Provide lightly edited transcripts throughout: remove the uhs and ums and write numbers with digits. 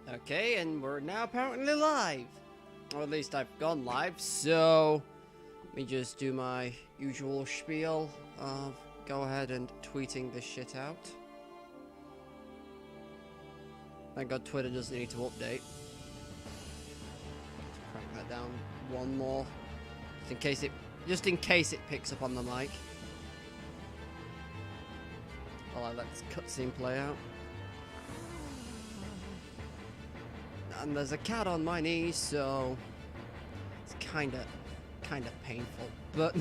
Okay, and we're now apparently live. Or at least I've gone live, so let me just do my usual spiel of go ahead and tweeting this shit out. Thank God Twitter doesn't need to update. Crank that down one more. Just in case it picks up on the mic. While I let this cutscene play out. And there's a cat on my knee, so it's kinda painful, but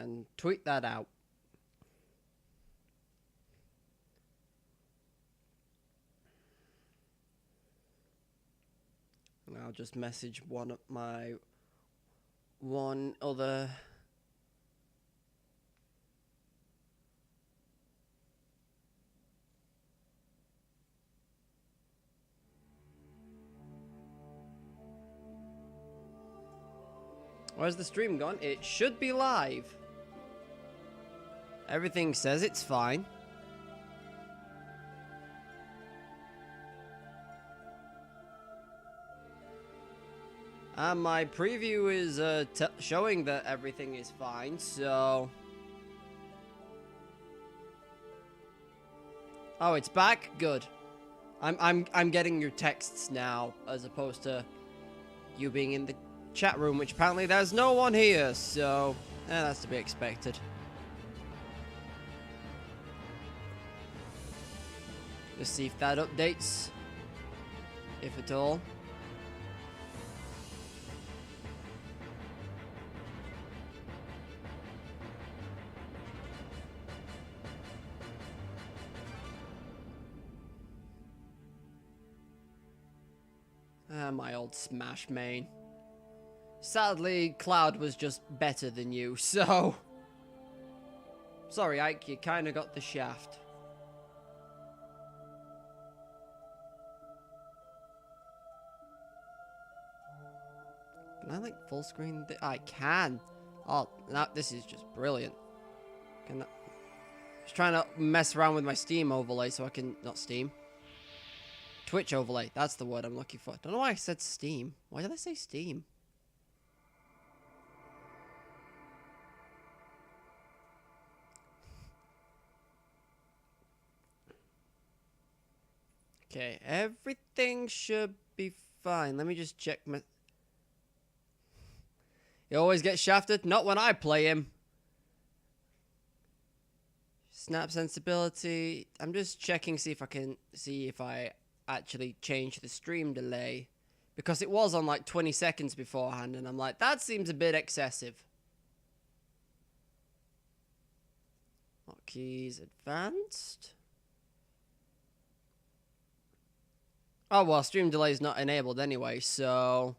and tweet that out. And I'll just message one other. Where's the stream gone? It should be live. Everything says it's fine. And my preview is showing that everything is fine, so... Oh, it's back? Good. I'm getting your texts now, as opposed to you being in the chat room, which apparently there's no one here, so that's to be expected. Let's see if that updates, if at all. My old Smash main. Sadly, Cloud was just better than you, so... Sorry, Ike, you kinda got the shaft. Can I, like, full screen? I can. Oh, now this is just brilliant. Can I... Just trying to mess around with my Steam overlay so I can... Not Steam. Twitch overlay. That's the word I'm looking for. Don't know why I said Steam. Why did I say Steam? Okay, everything should be fine. Let me just check my... He always gets shafted? Not when I play him. Snap sensibility. I'm just checking, see if I can see if I actually change the stream delay. Because it was on like 20 seconds beforehand, and I'm like, that seems a bit excessive. Hotkeys advanced. Oh, well, stream delay is not enabled anyway, so...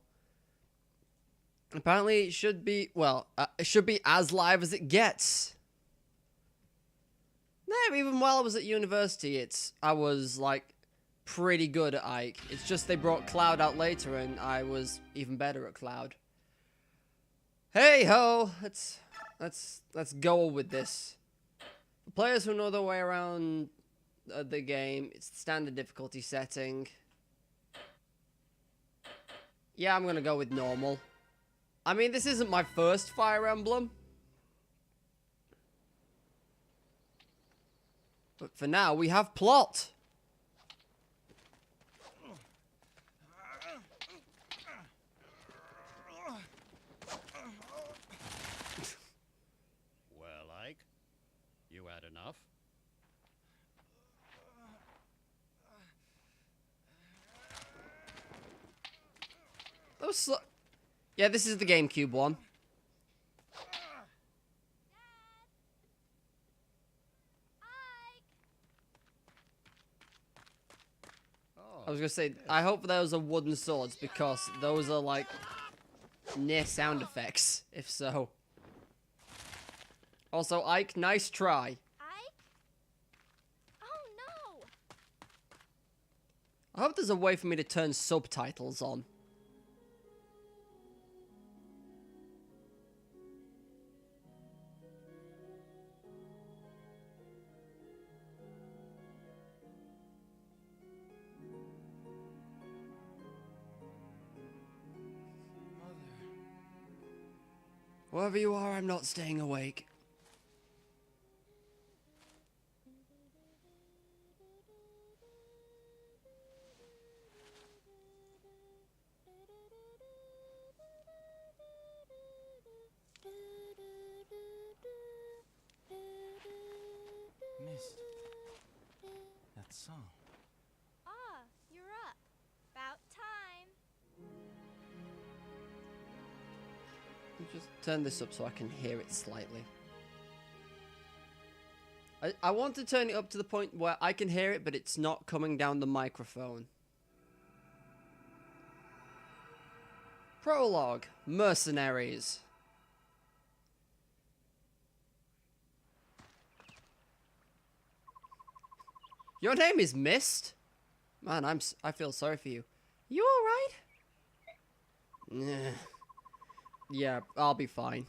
Apparently it should be, well, it should be as live as it gets. No, even while I was at university, I was, like, pretty good at Ike. It's just they brought Cloud out later, and I was even better at Cloud. Hey ho! Let's go with this. For players who know their way around the game, it's the standard difficulty setting. Yeah, I'm gonna go with normal. I mean, this isn't my first Fire Emblem. But for now, we have plot. Well, Ike, you had enough? Yeah, this is the GameCube one. I was gonna say, I hope those are wooden swords, because those are like near sound effects, if so. Also, Ike, nice try. Ike? Oh no! I hope there's a way for me to turn subtitles on. Wherever you are, I'm not staying awake. Missed that song. Ah, you're up. About time. Let me just turn this up so I can hear it slightly. I want to turn it up to the point where I can hear it, but it's not coming down the microphone. Prologue, Mercenaries. Your name is Mist? Man, I feel sorry for you. You alright? Yeah, I'll be fine.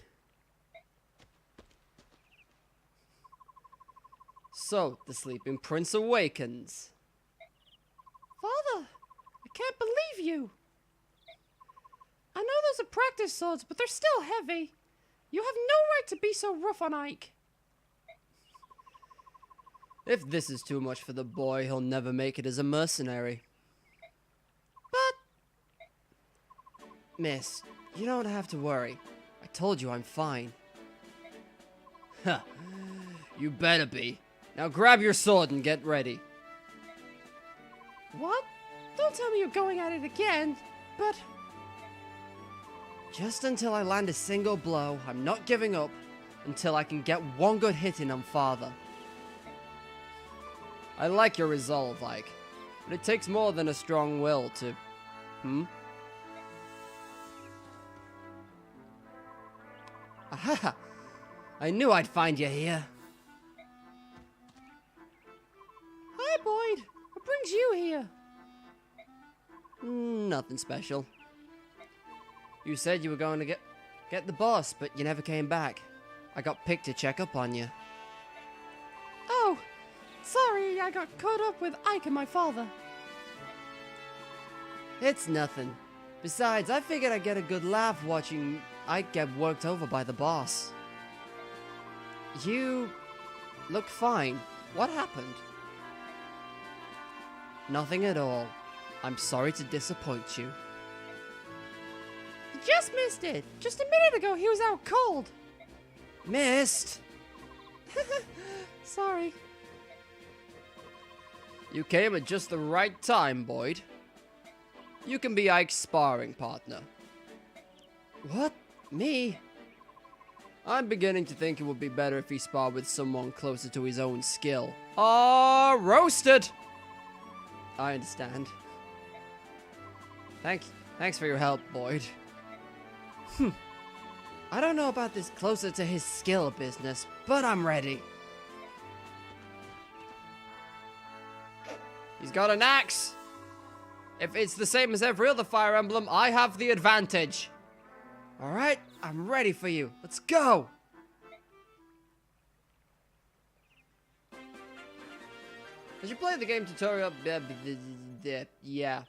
So, the sleeping prince awakens. Father, I can't believe you. I know those are practice swords, but they're still heavy. You have no right to be so rough on Ike. If this is too much for the boy, he'll never make it as a mercenary. But, Miss, you don't have to worry. I told you I'm fine. Huh. You better be. Now grab your sword and get ready. What? Don't tell me you're going at it again, but... Just until I land a single blow, I'm not giving up until I can get one good hit in on Father. I like your resolve, Ike, but it takes more than a strong will to... Aha! I knew I'd find you here. Hi, Boyd. What brings you here? Nothing special. You said you were going to get the boss, but you never came back. I got picked to check up on you. Oh, sorry, I got caught up with Ike and my father. It's nothing. Besides, I figured I'd get a good laugh watching Ike get worked over by the boss. You look fine. What happened? Nothing at all. I'm sorry to disappoint you. Just missed it. Just a minute ago, he was out cold. Missed? Sorry. You came at just the right time, Boyd. You can be Ike's sparring partner. What? Me? I'm beginning to think it would be better if he sparred with someone closer to his own skill. Roasted! I understand. Thanks for your help, Boyd. I don't know about this closer to his skill business, but I'm ready. He's got an axe. If it's the same as every other Fire Emblem, I have the advantage. Alright, I'm ready for you. Let's go! As you play the game tutorial... Yeah. If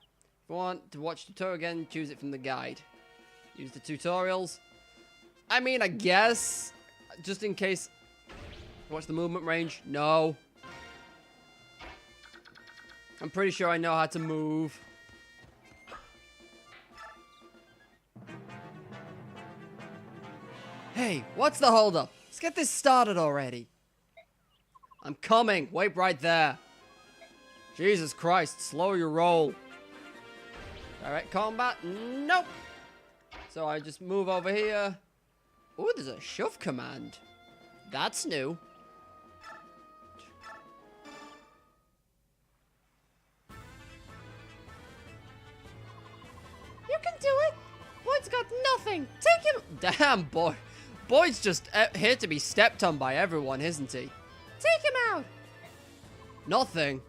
you want to watch tutorial again, choose it from the guide. Use the tutorials. I mean, I guess, just in case. What's the movement range? No. I'm pretty sure I know how to move. Hey, what's the holdup? Let's get this started already. I'm coming. Wait right there. Jesus Christ, slow your roll. Direct combat? Nope. So I just move over here. Ooh, there's a shove command. That's new. You can do it. Boyd's got nothing. Take him. Damn, boy. Boyd's just here to be stepped on by everyone, isn't he? Take him out. Nothing.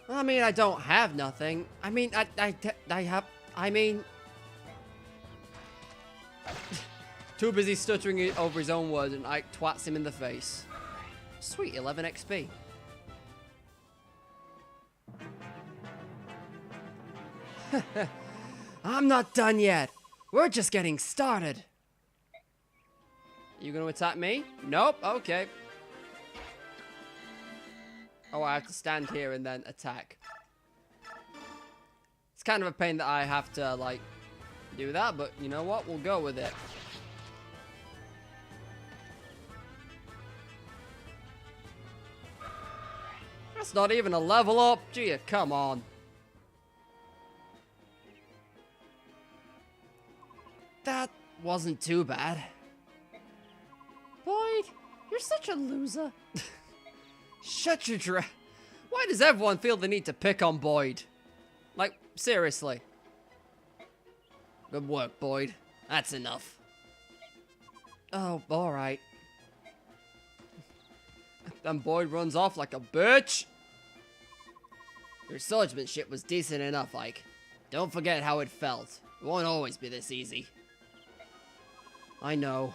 I mean, I don't have nothing. I mean, I have. I mean, too busy stuttering over his own words, and Ike twats him in the face. Sweet, 11 XP. I'm not done yet. We're just getting started. You gonna attack me? Nope. Okay. Oh, I have to stand here and then attack. It's kind of a pain that I have to, like, do that, but you know what? We'll go with it. That's not even a level up. Gee, come on. That wasn't too bad. Boyd, you're such a loser. Shut your dra- Why does everyone feel the need to pick on Boyd? Like, seriously. Good work, Boyd. That's enough. Oh, alright. Then Boyd runs off like a bitch. Your swordsmanship was decent enough, Ike. Don't forget how it felt. It won't always be this easy. I know.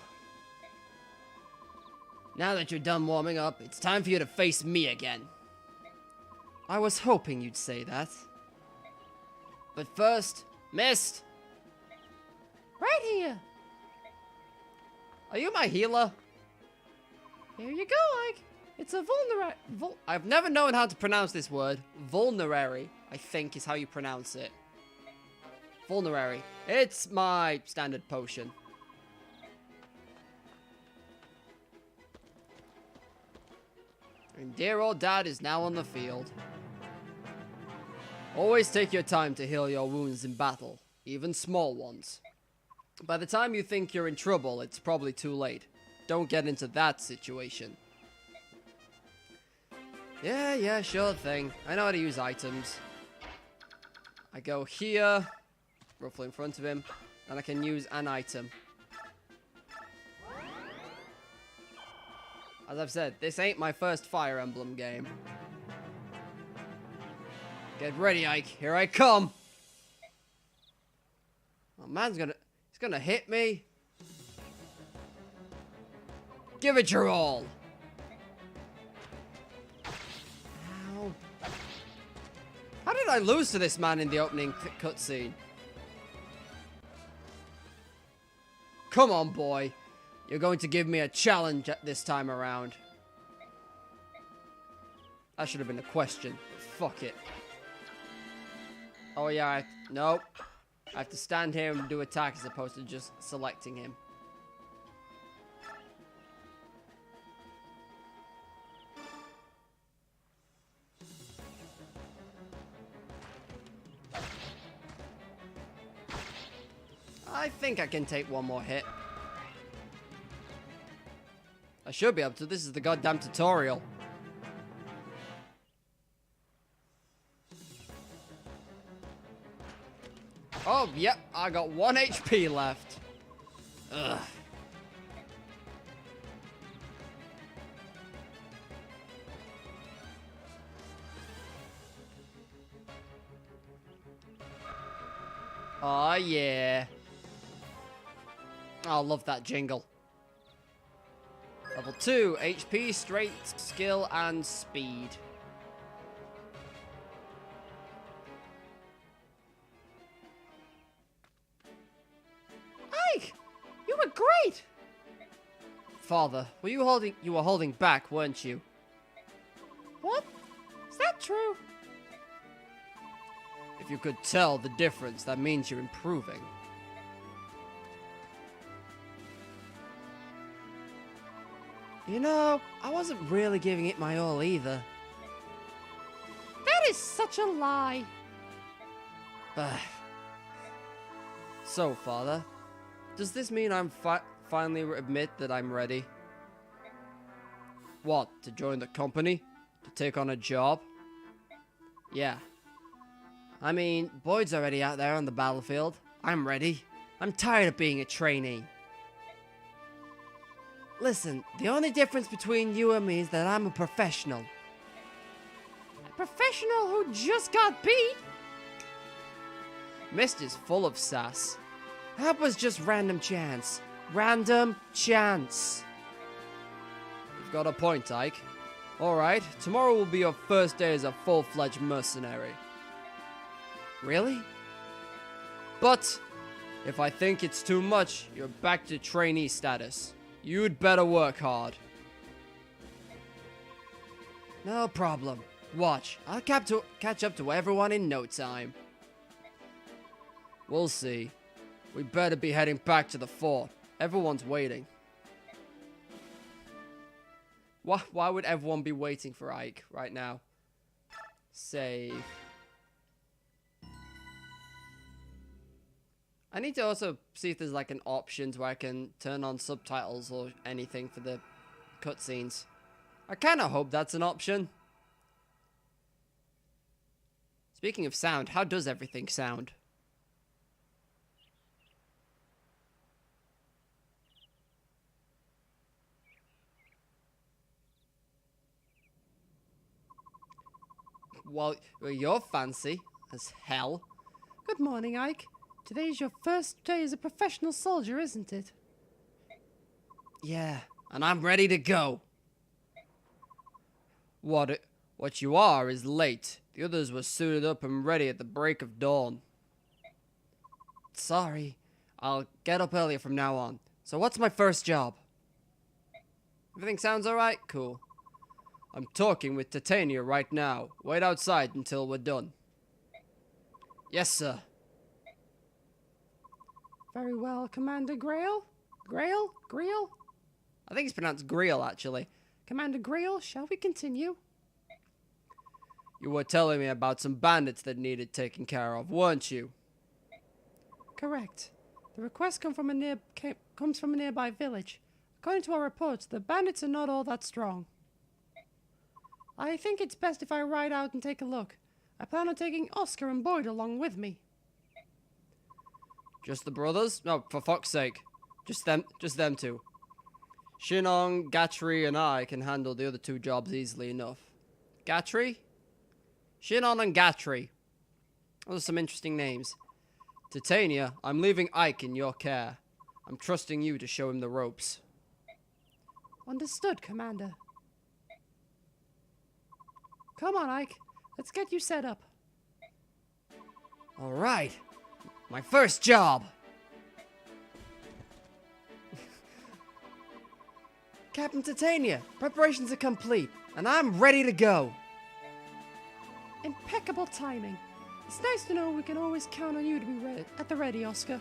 Now that you're done warming up, it's time for you to face me again. I was hoping you'd say that. But first, Mist! Right here! Are you my healer? Here you go, Ike. It's a I've never known how to pronounce this word. Vulnerary, I think is how you pronounce it. Vulnerary. It's my standard potion. And dear old Dad is now on the field. Always take your time to heal your wounds in battle, even small ones. By the time you think you're in trouble, it's probably too late. Don't get into that situation. Yeah, sure thing. I know how to use items. I go here, roughly in front of him, and I can use an item. As I've said, this ain't my first Fire Emblem game. Get ready, Ike. Here I come. Oh, man's he's gonna hit me. Give it your all. Ow. How did I lose to this man in the opening cutscene? Come on, boy. You're going to give me a challenge this time around. That should have been a question. Fuck it. Oh yeah, nope. I have to stand here and do attack as opposed to just selecting him. I think I can take one more hit. I should be able to. This is the goddamn tutorial. Oh, yep. I got 1 HP left. Ugh. Oh, yeah. I love that jingle. Level 2, HP, strength, skill, and speed. Father, you were holding back, weren't you? What? Is that true? If you could tell the difference, that means you're improving. You know, I wasn't really giving it my all either. That is such a lie. So, Father, does this mean I'm finally admit that I'm ready? What, to join the company? To take on a job? Yeah. I mean, Boyd's already out there on the battlefield. I'm ready. I'm tired of being a trainee. Listen, the only difference between you and me is that I'm a professional. A professional who just got beat? Mist is full of sass. That was just random chance. Random chance. You've got a point, Ike. Alright, tomorrow will be your first day as a full-fledged mercenary. Really? But, if I think it's too much, you're back to trainee status. You'd better work hard. No problem. Watch, I'll catch up to everyone in no time. We'll see. We better be heading back to the fort. Everyone's waiting. Why would everyone be waiting for Ike right now? Save. I need to also see if there's like an options where I can turn on subtitles or anything for the cutscenes. I kind of hope that's an option. Speaking of sound, how does everything sound? Well, you're fancy as hell. Good morning, Ike. Today's your first day as a professional soldier, isn't it? Yeah, and I'm ready to go. What you are is late. The others were suited up and ready at the break of dawn. Sorry, I'll get up earlier from now on. So what's my first job? Everything sounds alright? Cool. I'm talking with Titania right now. Wait outside until we're done. Yes, sir. Very well, Commander Grail. Grail? Greel? I think it's pronounced Greel, actually. Commander Grail, shall we continue? You were telling me about some bandits that needed taken care of, weren't you? Correct. The request comes from a nearby village. According to our reports, the bandits are not all that strong. I think it's best if I ride out and take a look. I plan on taking Oscar and Boyd along with me. Just the brothers? No, for fuck's sake. Just them two. Shinon, Gatry, and I can handle the other two jobs easily enough. Gatry? Shinon and Gatry. Those are some interesting names. Titania, I'm leaving Ike in your care. I'm trusting you to show him the ropes. Understood, Commander. Come on, Ike. Let's get you set up. All right. My first job. Captain Titania, preparations are complete, and I'm ready to go. Impeccable timing. It's nice to know we can always count on you to be at the ready, Oscar.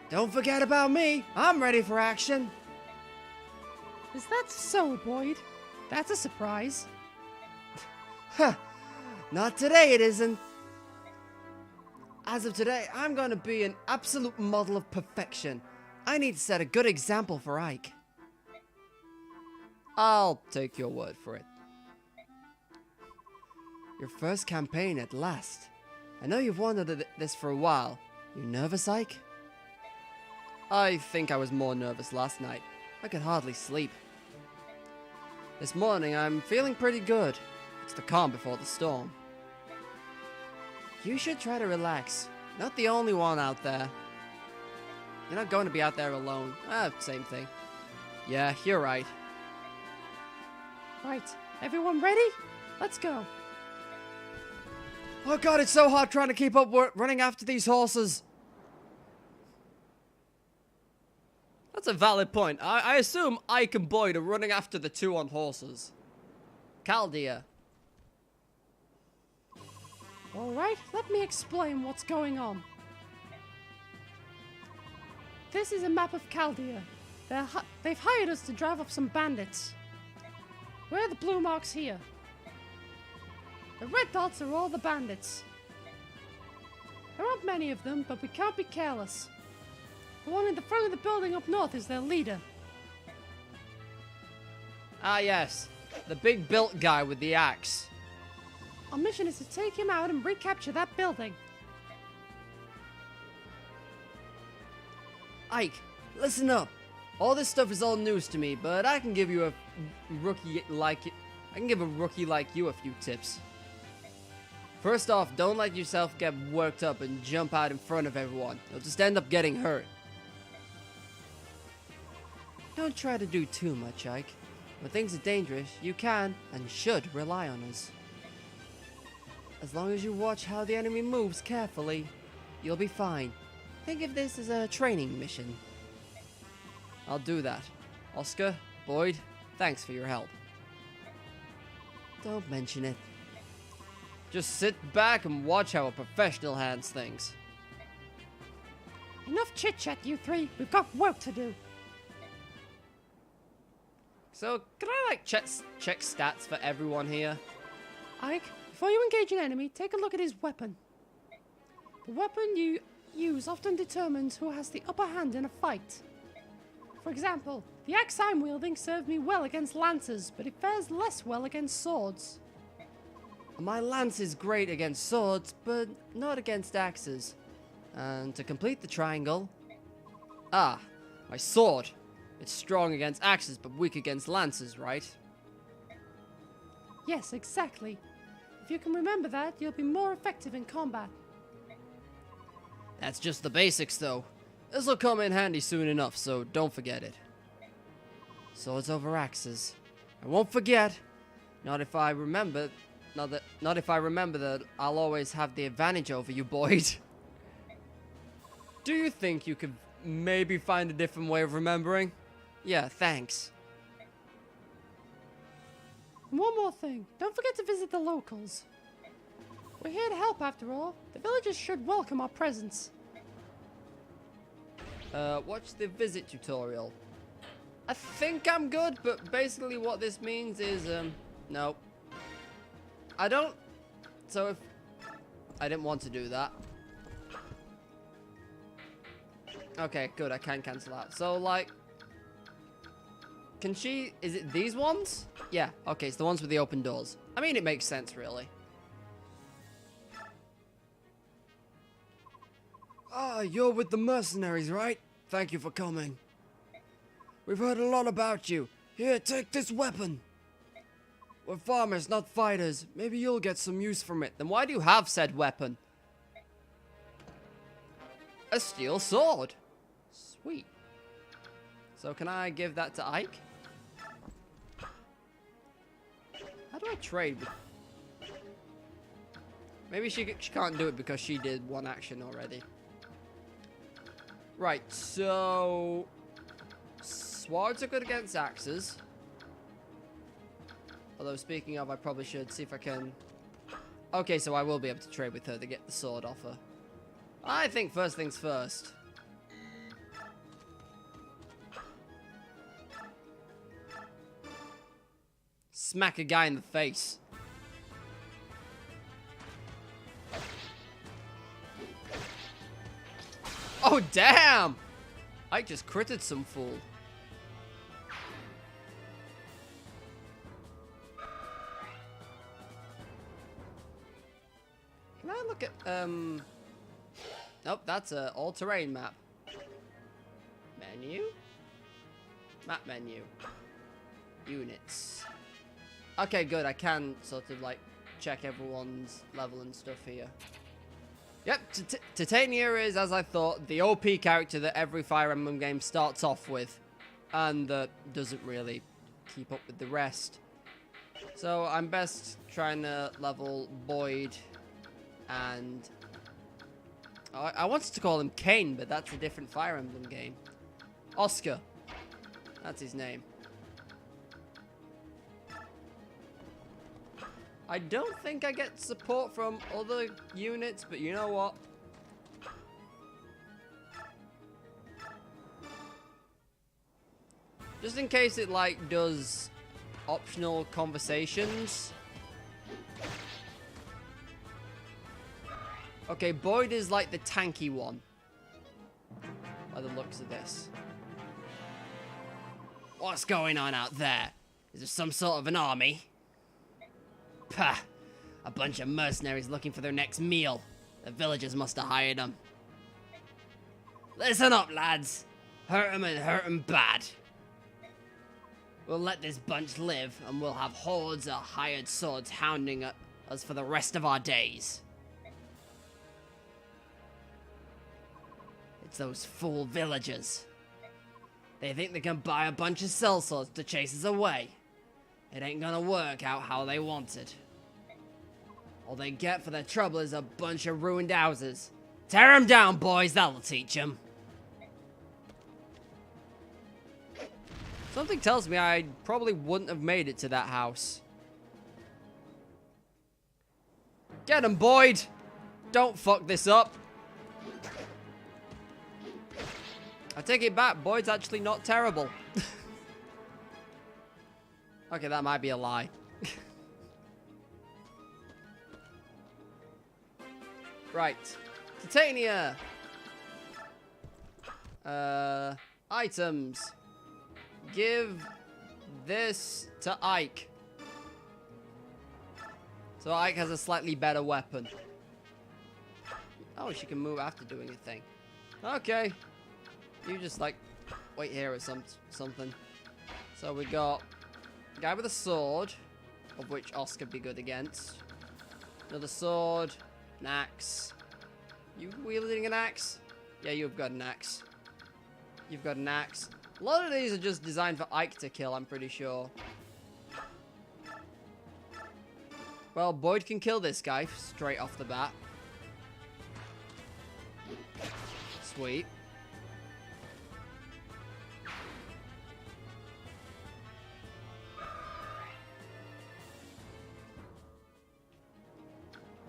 Don't forget about me. I'm ready for action. Is that so, Boyd? That's a surprise. Huh. Not today, it isn't. As of today, I'm going to be an absolute model of perfection. I need to set a good example for Ike. I'll take your word for it. Your first campaign at last. I know you've wanted this for a while. You nervous, Ike? I think I was more nervous last night. I could hardly sleep. This morning, I'm feeling pretty good. It's the calm before the storm. You should try to relax. Not the only one out there. You're not going to be out there alone. Same thing. Yeah, you're right. Right. Everyone ready? Let's go. Oh god, it's so hard trying to keep up running after these horses. That's a valid point. I assume Ike and Boyd are running after the two on horses. Chaldea. Alright, let me explain what's going on. This is a map of Chaldea. They've hired us to drive up some bandits. Where are the blue marks here? The red dots are all the bandits. There aren't many of them, but we can't be careless. The one in the front of the building up north is their leader. Ah, yes. The big built guy with the axe. Our mission is to take him out and recapture that building. Ike, listen up. All this stuff is all news to me, but I can give you a rookie like you a few tips. First off, don't let yourself get worked up and jump out in front of everyone. You'll just end up getting hurt. Don't try to do too much, Ike. When things are dangerous, you can and should rely on us. As long as you watch how the enemy moves carefully, you'll be fine. Think of this as a training mission. I'll do that. Oscar, Boyd, thanks for your help. Don't mention it. Just sit back and watch how a professional hands things. Enough chit-chat, you three. We've got work to do. So, can I, like, check stats for everyone here? Ike, before you engage an enemy, take a look at his weapon. The weapon you use often determines who has the upper hand in a fight. For example, the axe I'm wielding served me well against lancers, but it fares less well against swords. My lance is great against swords, but not against axes. And to complete the triangle... Ah, my sword. It's strong against axes, but weak against lances, right? Yes, exactly. If you can remember that, you'll be more effective in combat. That's just the basics, though. This'll come in handy soon enough, so don't forget it. Swords over axes. I won't forget. Not if I remember that I'll always have the advantage over you, Boyd. Do you think you could maybe find a different way of remembering? Yeah, thanks. And one more thing, don't forget to visit the locals. We're here to help after all. The villagers should welcome our presence. Watch the visit tutorial. I think I'm good, but basically what this means is, no. I don't, so if, I didn't want to do that. Okay, good, I can cancel out. So, like, can she, is it these ones? Yeah, okay, it's the ones with the open doors. I mean, it makes sense, really. Ah, you're with the mercenaries, right? Thank you for coming. We've heard a lot about you. Here, take this weapon. We're farmers, not fighters. Maybe you'll get some use from it. Then why do you have said weapon? A steel sword. Sweet. So can I give that to Ike? How do I trade with... Maybe she can't do it because she did one action already. Right, so... Swords are good against axes. Although, speaking of, I probably should see if I can... Okay, so I will be able to trade with her to get the sword off her. I think first things first. Smack a guy in the face. Oh, damn! I just critted some fool. Can I look at, Nope, that's a all-terrain map. Menu? Map menu. Units. Okay, good, I can sort of, like, check everyone's level and stuff here. Yep, Titania is, as I thought, the OP character that every Fire Emblem game starts off with. And that doesn't really keep up with the rest. So, I'm best trying to level Boyd and... I wanted to call him Kain, but that's a different Fire Emblem game. Oscar. That's his name. I don't think I get support from other units, but you know what? Just in case it, like, does optional conversations. Okay, Boyd is, like, the tanky one. By the looks of this. What's going on out there? Is there some sort of an army? Pah! A bunch of mercenaries looking for their next meal. The villagers must have hired them. Listen up, lads. Hurt 'em and hurt 'em bad. We'll let this bunch live, and we'll have hordes of hired swords hounding us for the rest of our days. It's those fool villagers. They think they can buy a bunch of sellswords to chase us away. It ain't gonna work out how they wanted. All they get for their trouble is a bunch of ruined houses. Tear 'em down, boys, that'll teach 'em. Something tells me I probably wouldn't have made it to that house. Get 'em, Boyd! Don't fuck this up. I take it back, Boyd's actually not terrible. Okay, that might be a lie. Right. Titania! Items. Give this to Ike. So Ike has a slightly better weapon. Oh, she can move after doing a thing. Okay. You just, like, wait here or something. So we got a guy with a sword, of which Oscar would be good against. Another sword, an axe. You wielding an axe? Yeah, you've got an axe. You've got an axe. A lot of these are just designed for Ike to kill, I'm pretty sure. Well, Boyd can kill this guy straight off the bat. Sweet.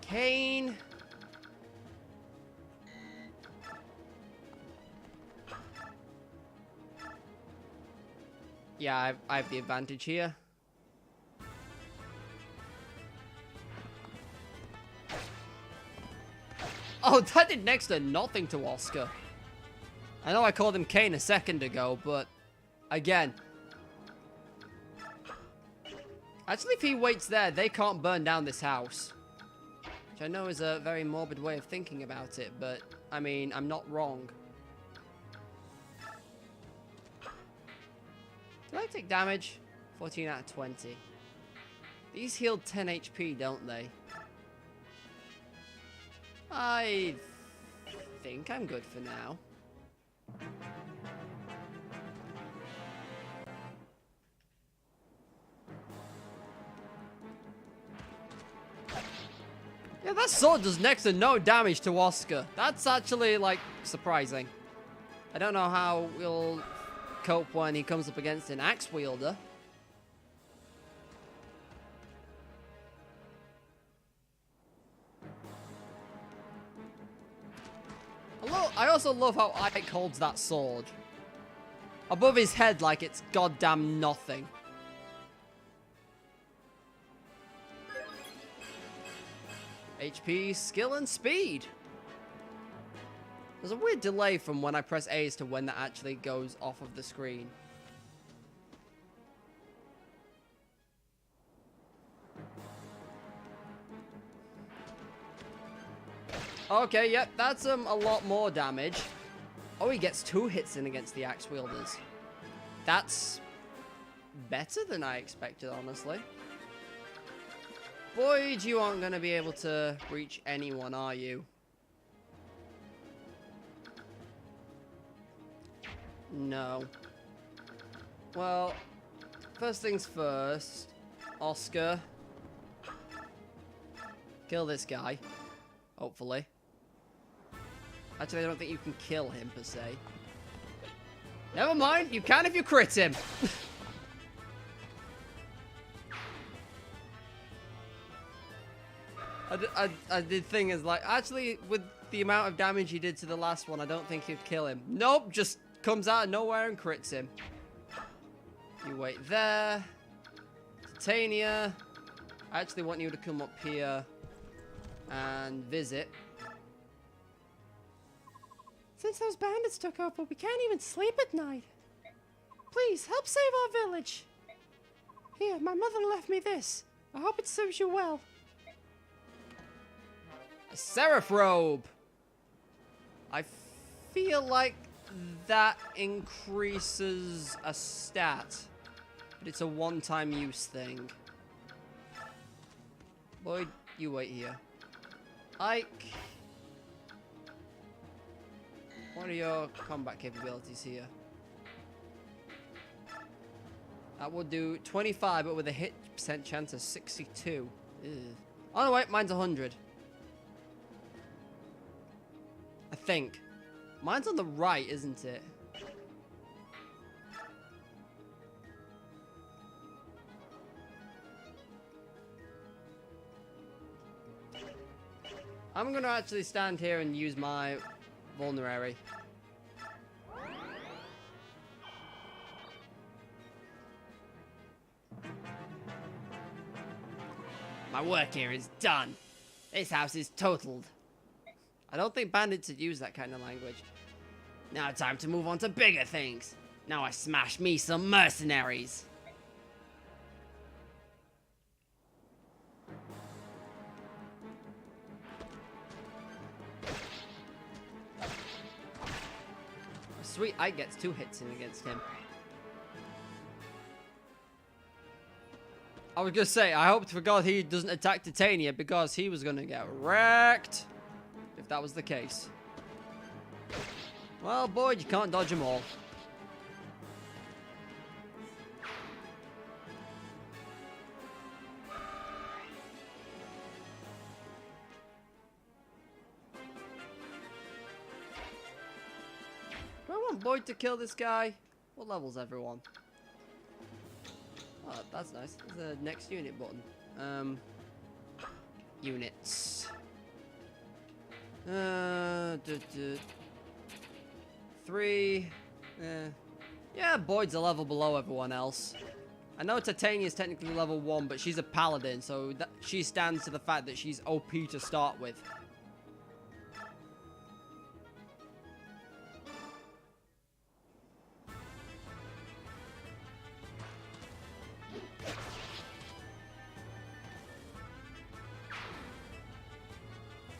Kane. Yeah, I have the advantage here. Oh, that did next to nothing to Oscar. I know I called him Kane a second ago, but again. Actually, if he waits there, they can't burn down this house. Which I know is a very morbid way of thinking about it, but I mean, I'm not wrong. Do I take damage? 14 out of 20. These heal 10 HP, don't they? I think I'm good for now. Yeah, that sword does next to no damage to Oscar. That's actually, like, surprising. I don't know how we'll cope when he comes up against an axe wielder. I also love how Ike holds that sword above his head like it's goddamn nothing. HP, skill, and speed. There's a weird delay from when I press A as to when that actually goes off of the screen. Okay, yep, that's a lot more damage. Oh, he gets 2 hits in against the axe wielders. That's better than I expected, honestly. Boyd, you aren't going to be able to reach anyone, are you? No. Well, first things first. Oscar. Kill this guy. Hopefully. Actually, I don't think you can kill him, per se. Never mind, you can if you crit him. I did thing is like, actually, with the amount of damage he did to the last one, I don't think he'd kill him. Nope, just comes out of nowhere and crits him. You wait there. Titania. I actually want you to come up here and visit. Since those bandits took over, we can't even sleep at night. Please, help save our village. Here, my mother left me this. I hope it serves you well. A Seraph Robe. I feel like that increases a stat, but it's a one-time use thing. Boyd, you wait here. Ike, what are your combat capabilities here? That will do 25, but with a hit percent chance of 62. Ugh. Oh no, wait, mine's 100. I think. Mine's on the right, isn't it? I'm gonna actually stand here and use my vulnerary. My work here is done. This house is totaled. I don't think bandits would use that kind of language. Now time to move on to bigger things. Now I smash me some mercenaries. Sweet, Ike gets 2 hits in against him. I was gonna say, I hope for God he doesn't attack Titania because he was gonna get wrecked if that was the case. Well, Boyd, you can't dodge them all. Do I want Boyd to kill this guy? What level's everyone? Oh, that's nice. There's a next unit button. Units. 3. Yeah, Boyd's a level below everyone else. I know Titania's technically level 1, but she's a paladin, so she stands to the fact that she's OP to start with.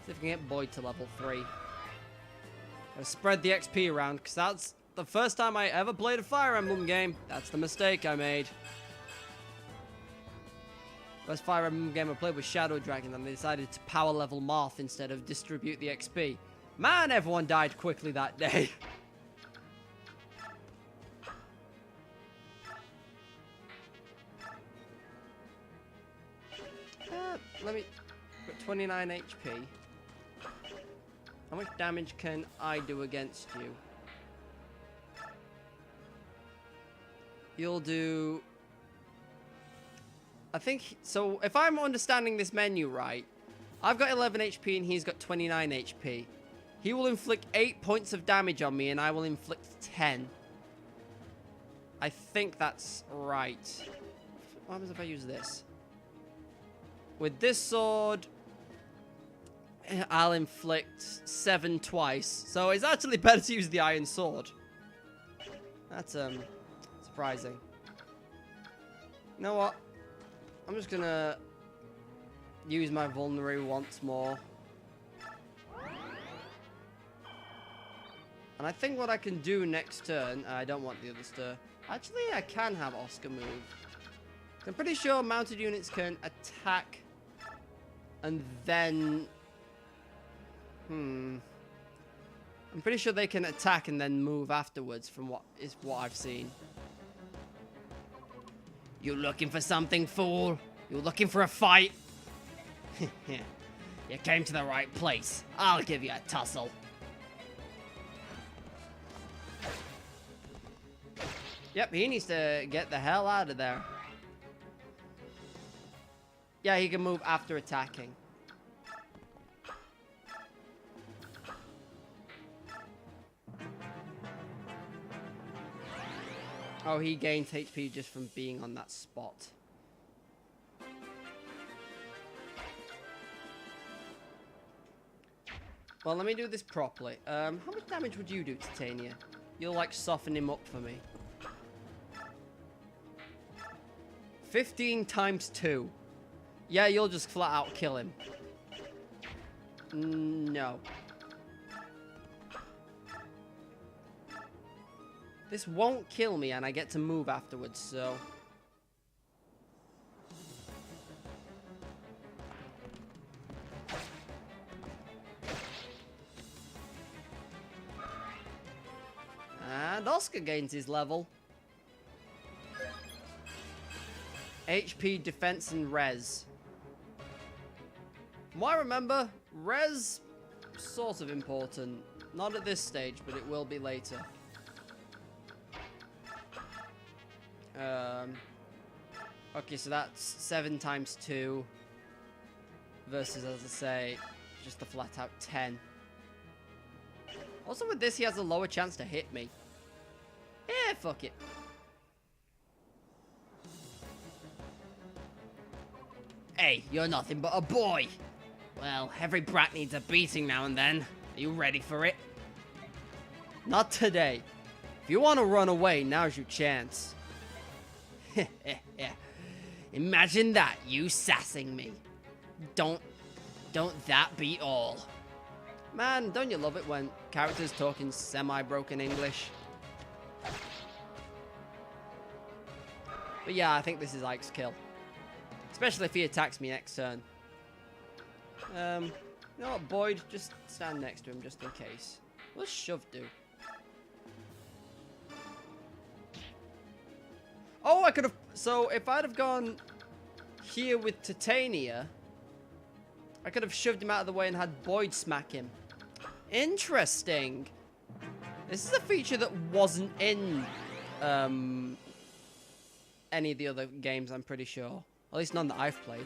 See if we can get Boyd to level 3. Gotta spread the XP around, because that's the first time I ever played a Fire Emblem game. That's the mistake I made. First Fire Emblem game I played was Shadow Dragon, and they decided to power level Marth instead of distribute the XP. Man, everyone died quickly that day. Let me... Got 29 HP. How much damage can I do against you? You'll do... I think... So, if I'm understanding this menu right, I've got 11 HP and he's got 29 HP. He will inflict 8 points of damage on me and I will inflict 10. I think that's right. What happens if I use this? With this sword... I'll inflict 7 twice. So it's actually better to use the iron sword. That's surprising. You know what? I'm just gonna use my vulnerary once more. And I think what I can do next turn, I don't want the others to. Actually, I can have Oscar move. I'm pretty sure mounted units can attack and then I'm pretty sure they can attack and then move afterwards from what I've seen. You looking for something, fool? You looking for a fight? You came to the right place. I'll give you a tussle. Yep, he needs to get the hell out of there. Yeah, he can move after attacking. Oh, he gains HP just from being on that spot. Well, let me do this properly. How much damage would you do, Titania? You'll, like, soften him up for me. 15 times 2. Yeah, you'll just flat out kill him. No. This won't kill me, and I get to move afterwards, so... And Oscar gains his level. HP, defense, and res. From what I remember, res sort of important. Not at this stage, but it will be later. Okay, so that's 7 times 2 versus, as I say, just a flat out 10. Also with this, he has a lower chance to hit me. Yeah, fuck it. Hey, you're nothing but a boy. Well, every brat needs a beating now and then. Are you ready for it? Not today. If you want to run away, now's your chance. Imagine that, you sassing me. Don't that beat all? Man, don't you love it when characters talk in semi-broken English? But yeah, I think this is Ike's kill. Especially if he attacks me next turn. You know what, Boyd? Just stand next to him just in case. What's shove do? Oh, I could have... So, if I'd have gone here with Titania, I could have shoved him out of the way and had Boyd smack him. Interesting. This is a feature that wasn't in any of the other games, I'm pretty sure. At least none that I've played.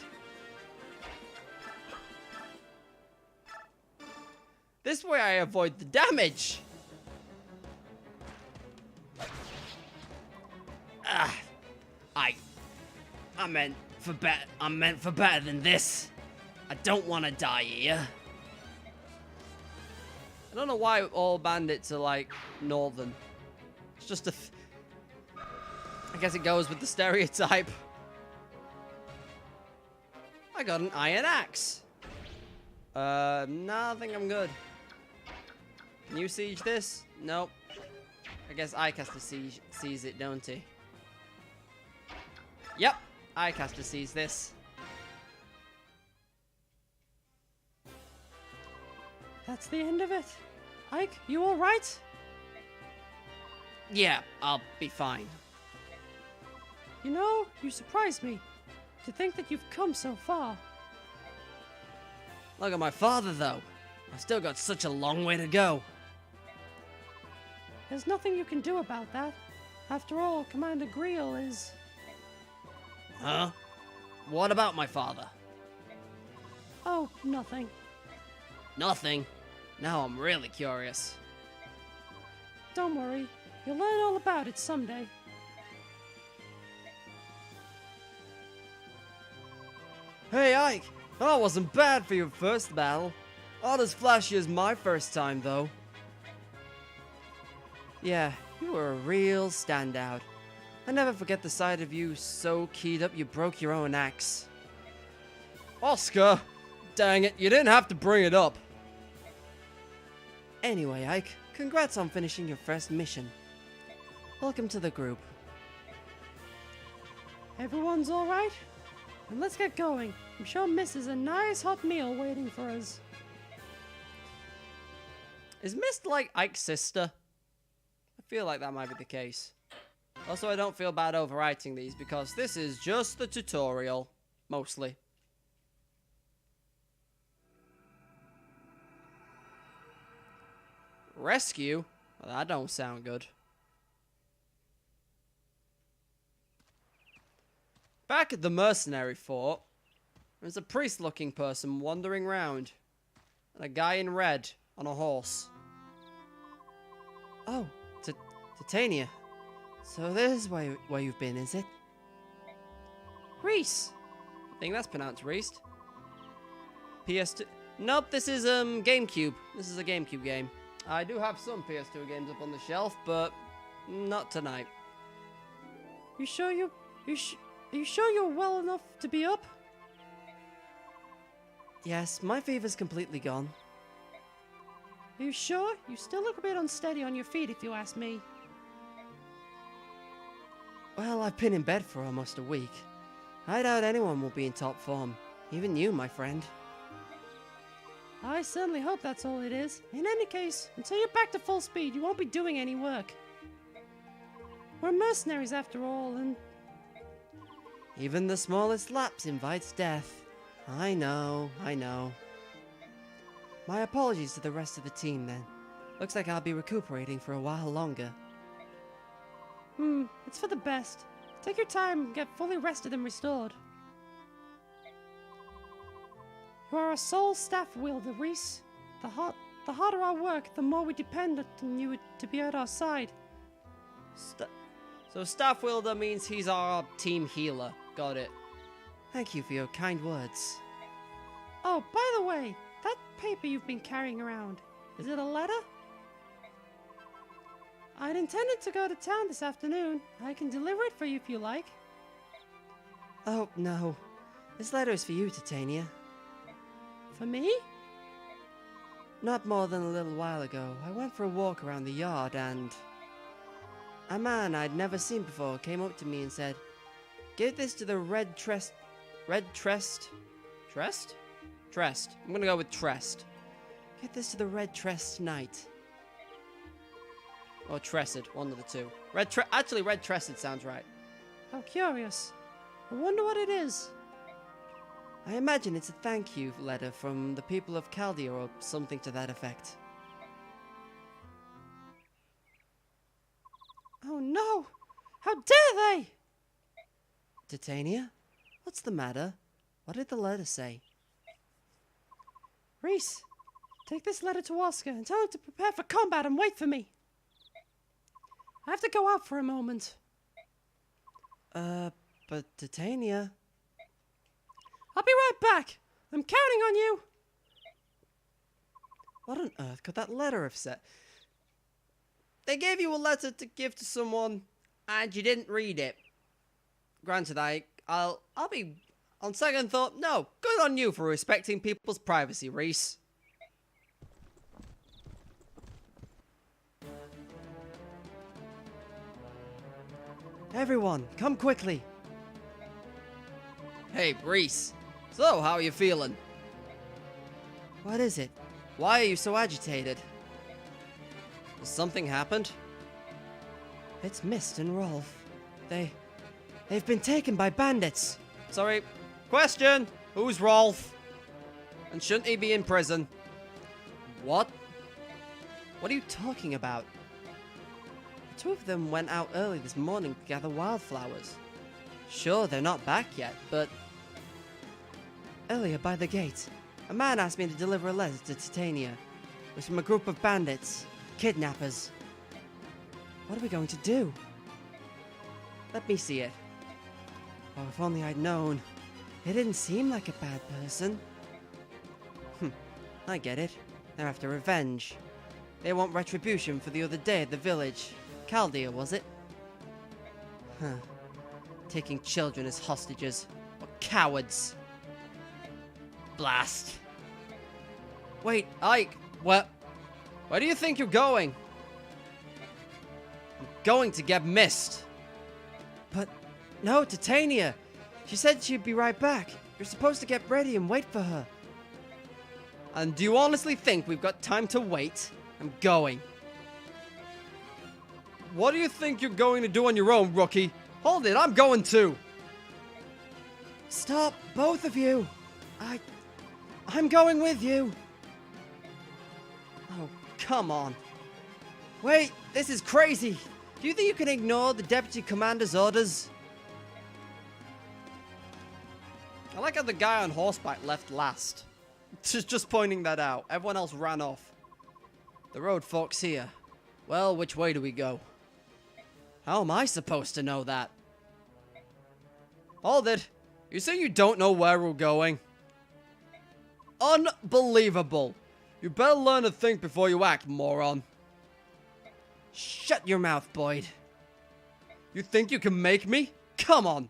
This way I avoid the damage. I'm meant for better than this. I don't want to die here. I don't know why all bandits are like northern. It's just I guess it goes with the stereotype. I got an iron axe. No, I think I'm good. Can you siege this? Nope. I guess Ike has to seize it, don't he? Yep, Ike has to seize this. That's the end of it. Ike, you alright? Yeah, I'll be fine. You know, you surprised me. To think that you've come so far. Look at my father, though. I've still got such a long way to go. There's nothing you can do about that. After all, Commander Greel is... Huh? What about my father? Oh, nothing. Nothing? Now I'm really curious. Don't worry. You'll learn all about it someday. Hey, Ike! That wasn't bad for your first battle. Not as flashy as my first time, though. Yeah, you were a real standout. I never forget the sight of you so keyed up you broke your own axe. Oscar! Dang it, you didn't have to bring it up. Anyway, Ike, congrats on finishing your first mission. Welcome to the group. Everyone's alright? Then let's get going. I'm sure Miss is a nice hot meal waiting for us. Is Mist like Ike's sister? I feel like that might be the case. Also, I don't feel bad overwriting these because this is just the tutorial, mostly. Rescue? Well, that don't sound good. Back at the mercenary fort, there's a priest-looking person wandering round. And a guy in red on a horse. Oh, Titania. So this is where you've been, is it? Reese! I think that's pronounced Reese. PS2. Nope, this is GameCube. This is a GameCube game. I do have some PS2 games up on the shelf, but not tonight. You sure are you sure you're well enough to be up? Yes, my fever's completely gone. Are you sure? You still look a bit unsteady on your feet, if you ask me. Well, I've been in bed for almost a week. I doubt anyone will be in top form. Even you, my friend. I certainly hope that's all it is. In any case, until you're back to full speed, you won't be doing any work. We're mercenaries after all, and... Even the smallest lapse invites death. I know. My apologies to the rest of the team, then. Looks like I'll be recuperating for a while longer. It's for the best. Take your time and get fully rested and restored. You are a sole staff wielder, Reese. The harder our work, the more we depend on you to be at our side. So staff wielder means he's our team healer. Got it. Thank you for your kind words. Oh, by the way, that paper you've been carrying around, is it a letter? I'd intended to go to town this afternoon. I can deliver it for you if you like. Oh, no. This letter is for you, Titania. For me? Not more than a little while ago, I went for a walk around the yard and... a man I'd never seen before came up to me and said, "Give this to the Trest? I'm gonna go with Trest. Give this to the Red Trest Knight." Or Tressed, one of the two. Actually, Red Tressed sounds right. How curious. I wonder what it is. I imagine it's a thank you letter from the people of Chaldea or something to that effect. Oh no! How dare they! Titania? What's the matter? What did the letter say? Reese, take this letter to Oscar and tell him to prepare for combat and wait for me. I have to go out for a moment. But Titania... I'll be right back. I'm counting on you. What on earth could that letter have said? They gave you a letter to give to someone, and you didn't read it. Granted, I'll be... On second thought, no. Good on you for respecting people's privacy, Reese. Everyone, come quickly. Hey, Reese. So, how are you feeling? What is it? Why are you so agitated? Has something happened? It's Mist and Rolf. They've been taken by bandits. Sorry. Question. Who's Rolf? And shouldn't he be in prison? What? What are you talking about? The two of them went out early this morning to gather wildflowers. Sure, they're not back yet, but... Earlier by the gate, a man asked me to deliver a letter to Titania. It was from a group of bandits, kidnappers. What are we going to do? Let me see it. Oh, if only I'd known. It didn't seem like a bad person. I get it. They're after revenge. They want retribution for the other day at the village. Chaldea, was it? Huh. Taking children as hostages. What cowards. Blast. Wait, Ike, where do you think you're going? I'm going to get Mist. But, no, Titania. She said she'd be right back. You're supposed to get ready and wait for her. And do you honestly think we've got time to wait? I'm going. What do you think you're going to do on your own, rookie? Hold it, I'm going too. Stop, both of you. I'm going with you. Oh, come on. Wait, this is crazy. Do you think you can ignore the deputy commander's orders? I like how the guy on horseback left last. Just pointing that out. Everyone else ran off. The road forks here. Well, which way do we go? How am I supposed to know that? Hold it. You say you don't know where we're going? Unbelievable. You better learn to think before you act, moron. Shut your mouth, Boyd. You think you can make me? Come on.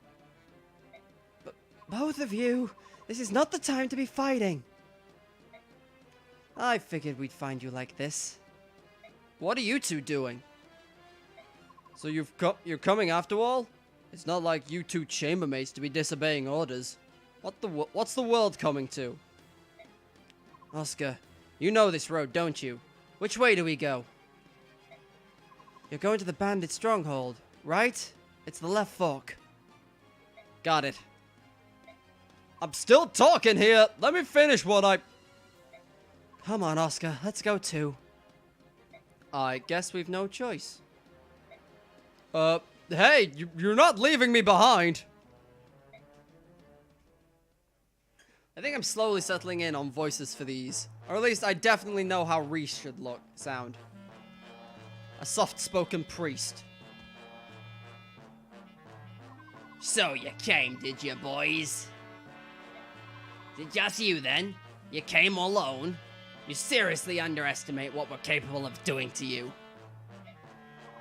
Both of you, this is not the time to be fighting. I figured we'd find you like this. What are you two doing? So you're coming after all? It's not like you two chambermaids to be disobeying orders. What's the world coming to? Oscar, you know this road, don't you? Which way do we go? You're going to the bandit stronghold, right? It's the left fork. Got it. I'm still talking here. Let me finish what I... Come on, Oscar. Let's go too. I guess we've no choice. Hey, you're not leaving me behind. I think I'm slowly settling in on voices for these. Or at least I definitely know how Reese should sound. A soft-spoken priest. So you came, did you, boys? Just you, then? You came alone? You seriously underestimate what we're capable of doing to you.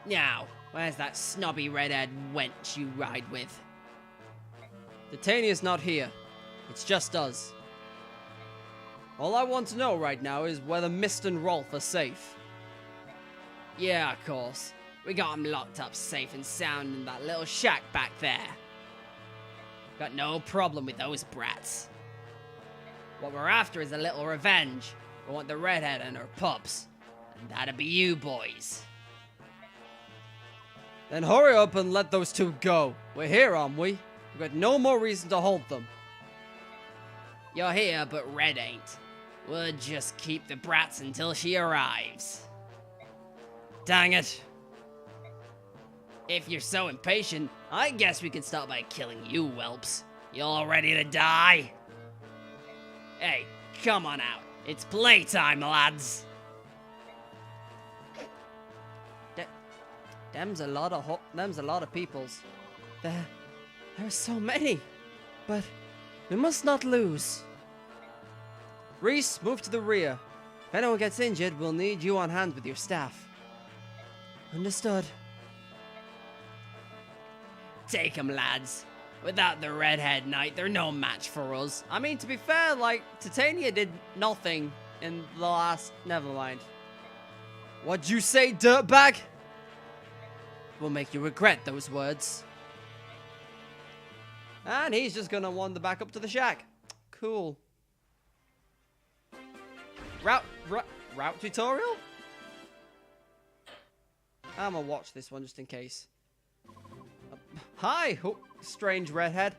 Now, where's that snobby redhead wench you ride with? Titania's not here. It's just us. All I want to know right now is whether Mist and Rolf are safe. Yeah, of course. We got 'em locked up safe and sound in that little shack back there. Got no problem with those brats. What we're after is a little revenge. We want the redhead and her pups. And that'll be you boys. Then hurry up and let those two go. We're here, aren't we? We've got no more reason to hold them. You're here, but Red ain't. We'll just keep the brats until she arrives. Dang it. If you're so impatient, I guess we can start by killing you, whelps. You all ready to die? Hey, come on out. It's playtime, lads. Them's a lot of peoples. There are so many. But we must not lose. Reese, move to the rear. If anyone gets injured, we'll need you on hand with your staff. Understood. Take 'em, lads. Without the redhead knight, they're no match for us. I mean, to be fair, like, Titania did nothing in the last... Never mind. What'd you say, dirtbag? Will make you regret those words. And he's just gonna wander back up to the shack. Cool. Route tutorial? I'm gonna watch this one just in case. Hi, strange redhead.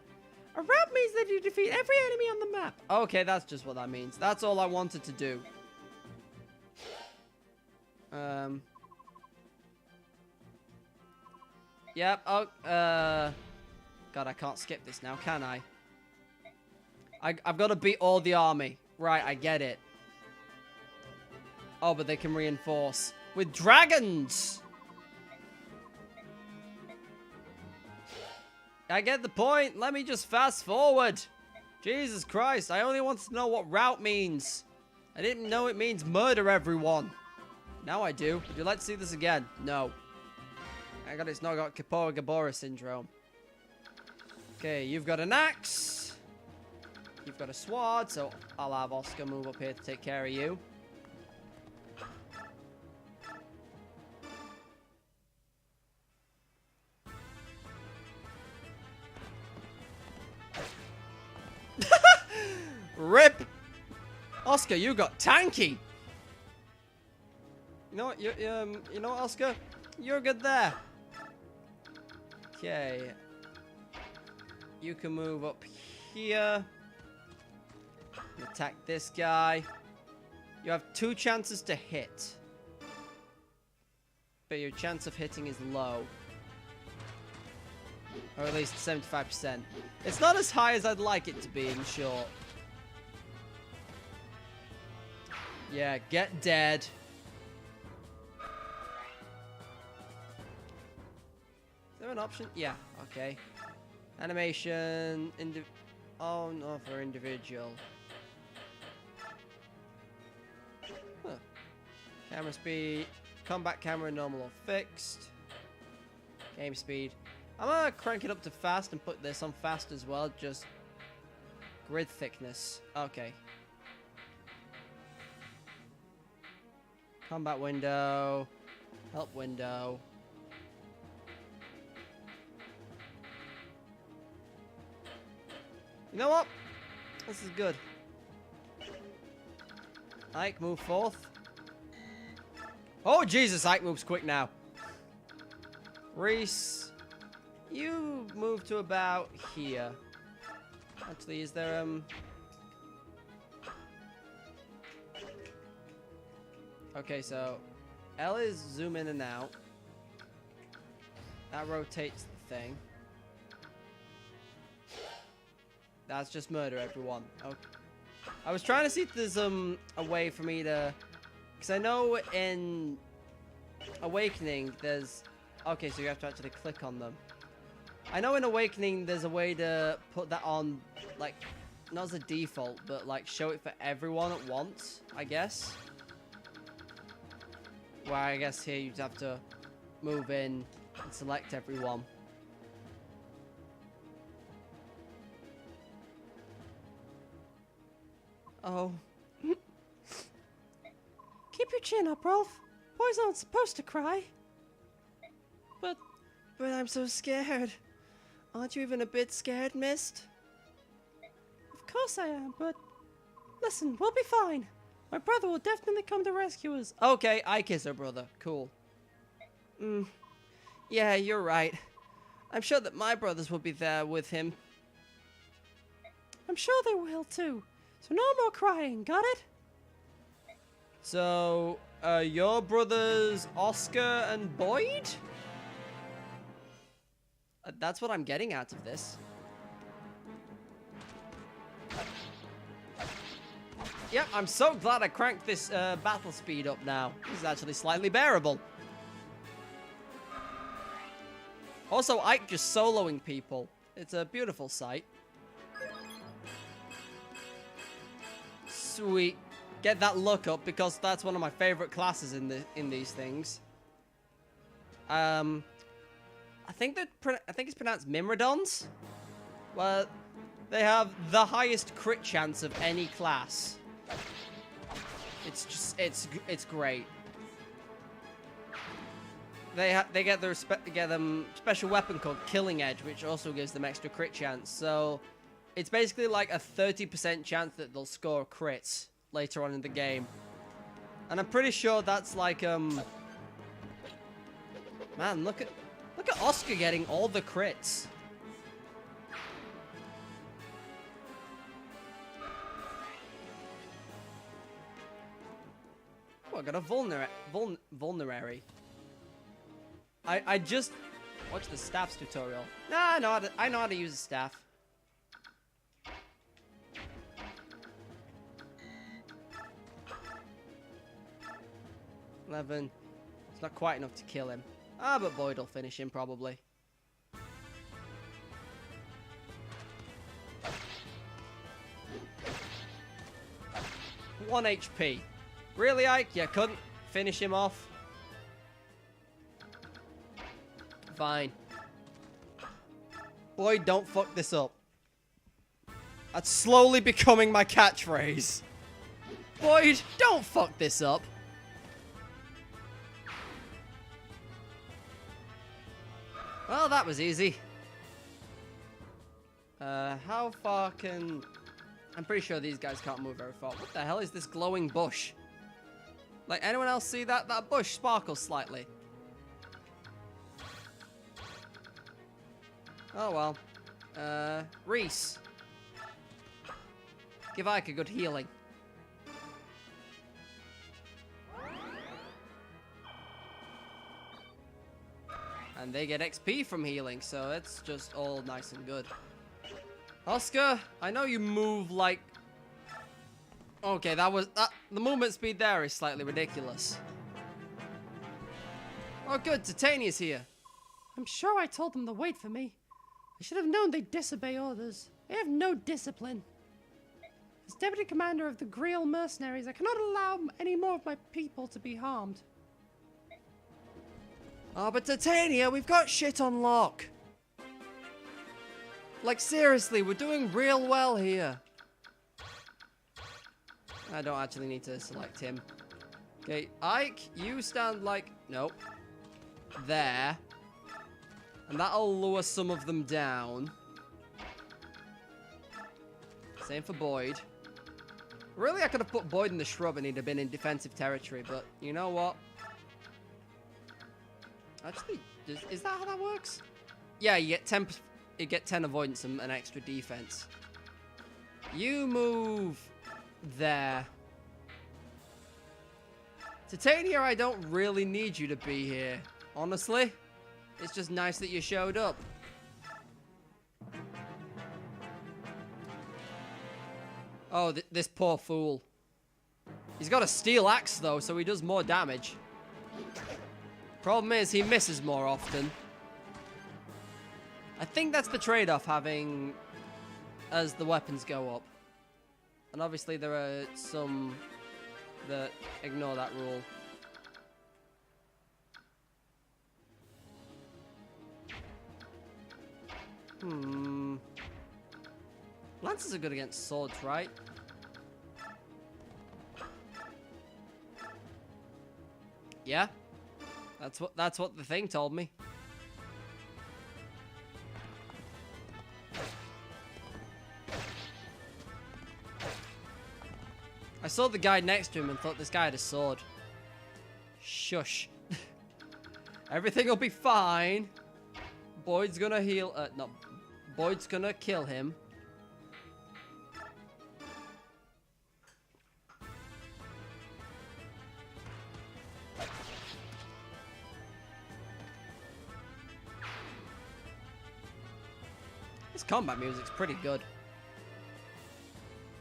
A route means that you defeat every enemy on the map. Okay, that's just what that means. That's all I wanted to do. Yep. Oh. God, I can't skip this now, can I? I've got to beat all the army. Right, I get it. Oh, but they can reinforce with dragons. I get the point. Let me just fast forward. Jesus Christ, I only wanted to know what route means. I didn't know it means murder everyone. Now I do. Would you like to see this again? No. It's not got Kippur Gabora syndrome. Okay, you've got an axe. You've got a sword, so I'll have Oscar move up here to take care of you. Rip! Oscar, you got tanky! You know what, you know what, Oscar? You're good there. Okay. You can move up here. Attack this guy. You have 2 chances to hit. But your chance of hitting is low. Or at least 75%. It's not as high as I'd like it to be, in short. Yeah, get dead. Is there an option? Yeah, okay. Animation, oh no, for individual. Huh. Camera speed, combat camera normal or fixed. Game speed. I'm gonna crank it up to fast and put this on fast as well, just grid thickness. Okay. Combat window, help window. You know what? This is good. Ike, move forth. Oh, Jesus, Ike moves quick now. Reese, you move to about here. Actually, is there, Okay, so L is zoom in and out. That rotates the thing. That's just murder everyone. Okay. I was trying to see if there's a way for me to, because I know in Awakening there's, okay, so you have to actually click on them. I know in Awakening there's a way to put that on, like, not as a default, but like show it for everyone at once, I guess. Where I guess here you'd have to move in and select everyone. Oh. Keep your chin up, Rolf. Boys aren't supposed to cry. But I'm so scared. Aren't you even a bit scared, Mist? Of course I am, but listen, we'll be fine. My brother will definitely come to rescue us. Okay, I kiss her brother. Cool. Yeah, you're right. I'm sure that my brothers will be there with him. I'm sure they will too. So no more crying, got it? So, your brothers Oscar and Boyd? That's what I'm getting out of this. Yep, I'm so glad I cranked this battle speed up now. This is actually slightly bearable. Also, Ike just soloing people. It's a beautiful sight. Sweet. Get that look up because that's one of my favorite classes in these things. I think it's pronounced Mimrodons. Well, they have the highest crit chance of any class. It's great. They get their special weapon called Killing Edge, which also gives them extra crit chance. So it's basically like a 30% chance that they'll score crits later on in the game. And I'm pretty sure that's like man, look at Oscar getting all the crits. Oh, I got a vulnerary. I just watched the staffs tutorial. Nah, I know how to use a staff. $11. It's not quite enough to kill him. Ah, but Boyd will finish him probably. $1 HP. Really, Ike? You couldn't finish him off? Fine. Boyd, don't fuck this up. That's slowly becoming my catchphrase. Boyd, don't fuck this up. Well, that was easy. How far can... I'm pretty sure these guys can't move very far. What the hell is this glowing bush? Like, anyone else see that? That bush sparkles slightly. Oh, well. Reese. Give Ike a good healing. And they get XP from healing, so it's just all nice and good. Oscar, I know you move like... Okay, the movement speed there is slightly ridiculous. Oh good, Titania's here. I'm sure I told them to wait for me. I should have known they'd disobey orders. They have no discipline. As deputy commander of the Greel mercenaries, I cannot allow any more of my people to be harmed. Oh, but Titania, we've got shit on lock. Like, seriously, we're doing real well here. I don't actually need to select him. Okay, Ike, you stand like... Nope. There. And that'll lure some of them down. Same for Boyd. Really, I could have put Boyd in the shrub and he'd have been in defensive territory, but you know what? Actually, is that how that works? Yeah, you get 10 avoidance and an extra defense. You move there. Titania, I don't really need you to be here. Honestly, it's just nice that you showed up. Oh, this poor fool. He's got a steel axe, though, so he does more damage. Problem is, he misses more often. I think that's the trade-off, having... as the weapons go up. And obviously, there are some that ignore that rule. Lances are good against swords, right? Yeah. That's what the thing told me. I saw the guy next to him and thought this guy had a sword. Shush. Everything will be fine. Boyd's gonna heal. No. Boyd's gonna kill him. This combat music's pretty good.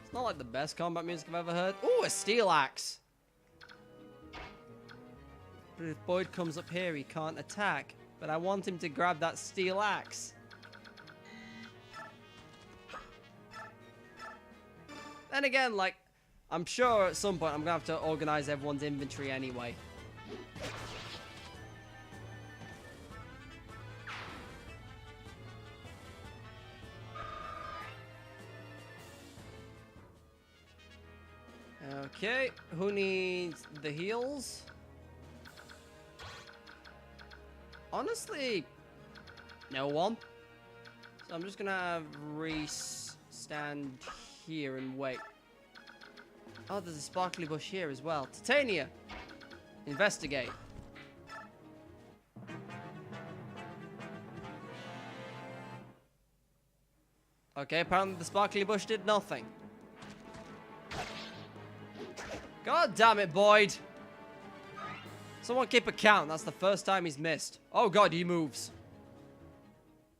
It's not like the best combat music I've ever heard. Ooh, a steel axe. But if Boyd comes up here, he can't attack. But I want him to grab that steel axe. Then again, like, I'm sure at some point I'm gonna have to organize everyone's inventory anyway. Okay, who needs the heals? Honestly, no one. So I'm just gonna have Reese stand here and wait. Oh, there's a sparkly bush here as well. Titania, investigate. Okay, apparently the sparkly bush did nothing. God damn it, Boyd. Someone keep a count. That's the first time he's missed. Oh god, he moves.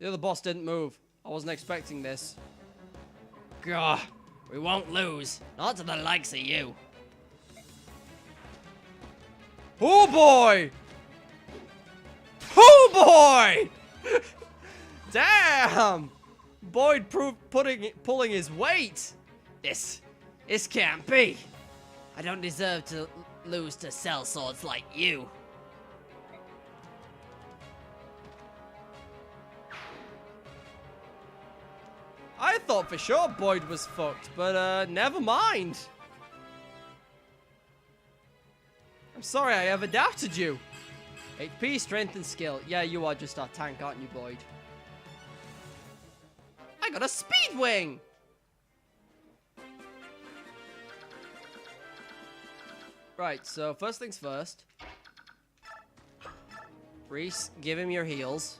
The other boss didn't move. I wasn't expecting this. Gah, we won't lose. Not to the likes of you. Oh boy! Oh boy! Damn! Boyd pulling his weight. This can't be. I don't deserve to lose to sellswords like you. I thought for sure Boyd was fucked, but never mind. I'm sorry I ever doubted you. HP, strength, and skill. Yeah, you are just our tank, aren't you, Boyd? I got a speed wing! Right, so first things first. Reese, give him your heals.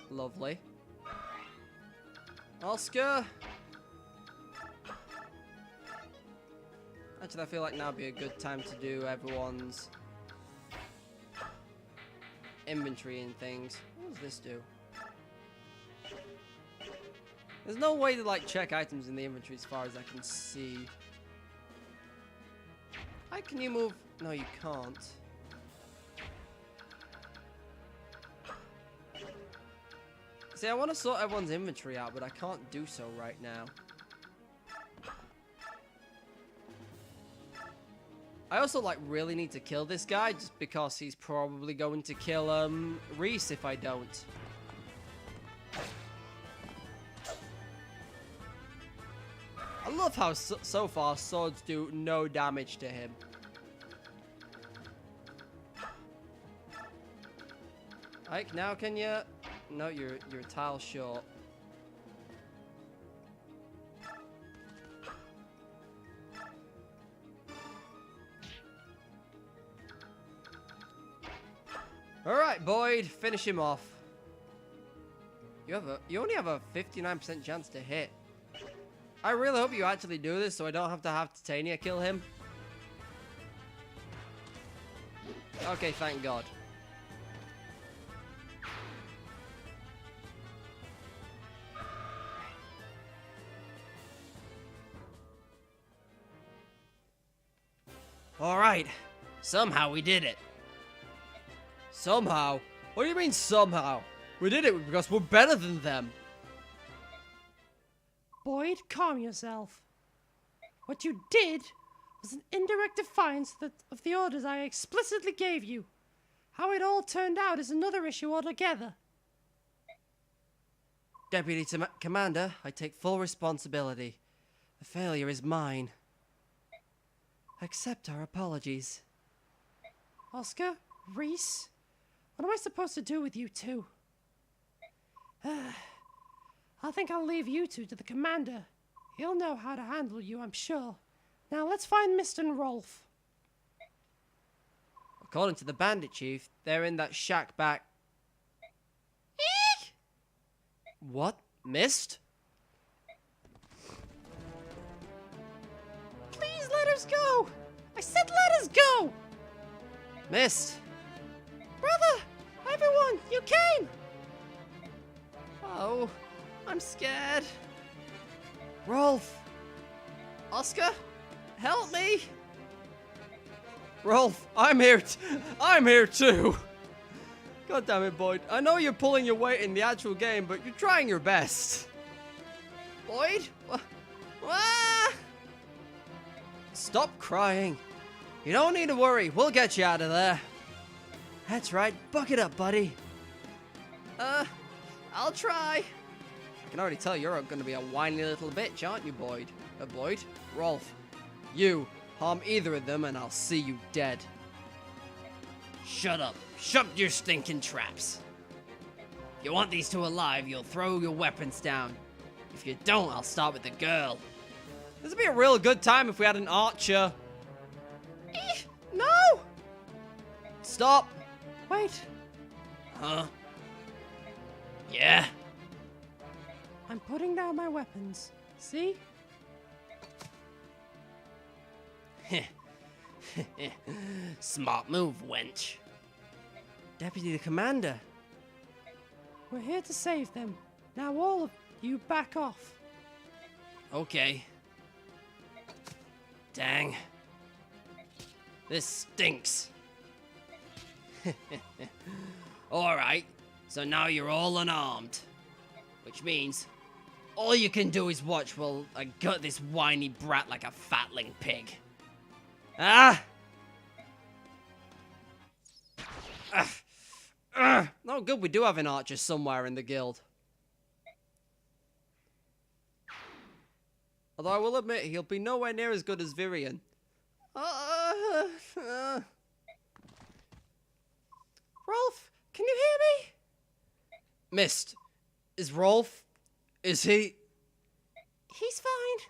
Lovely. Oscar. Actually, I feel like now would be a good time to do everyone's inventory and things. What does this do? There's no way to like check items in the inventory as far as I can see. Hi, can you move? No, you can't. See, I want to sort everyone's inventory out, but I can't do so right now. I also like really need to kill this guy just because he's probably going to kill Reese if I don't. I love how so far swords do no damage to him. Ike, now can you? No, you're a tile short. All right, Boyd, finish him off. You only have a 59% chance to hit. I really hope you actually do this so I don't have to have Titania kill him. Okay, thank God. Alright, somehow we did it. Somehow? What do you mean somehow? We did it because we're better than them. Boyd, calm yourself. What you did was an indirect defiance of the orders I explicitly gave you. How it all turned out is another issue altogether. Deputy Commander, I take full responsibility. The failure is mine. Accept our apologies. Oscar? Reese? What am I supposed to do with you two? I think I'll leave you two to the commander. He'll know how to handle you, I'm sure. Now let's find Mist and Rolf. According to the bandit chief, they're in that shack back. Eek! What? Mist? Please let us go! I said let us go! Mist! Brother! Everyone, you came! Oh, I'm scared. Rolf! Oscar? Help me! Rolf, I'm here too! God damn it, Boyd. I know you're pulling your weight in the actual game, but you're trying your best. Boyd? Stop crying. You don't need to worry. We'll get you out of there. That's right. Buck it up, buddy. I'll try. I can already tell you're going to be a whiny little bitch, aren't you, Boyd? Boyd? Rolf. You. Harm either of them and I'll see you dead. Shut up. Shut your stinking traps. If you want these two alive, you'll throw your weapons down. If you don't, I'll start with the girl. This would be a real good time if we had an archer. No! Stop. Wait, Huh? Yeah? I'm putting down my weapons. See? Smart move, wench. Deputy the Commander. We're here to save them. Now all of you back off. Okay. Dang. This stinks. Alright, so now you're all unarmed. Which means all you can do is watch while I gut this whiny brat like a fatling pig. Ah! Oh, good, we do have an archer somewhere in the guild. Although I will admit, he'll be nowhere near as good as Virion. Rolf, can you hear me? Mist, is Rolf? Is he? He's fine.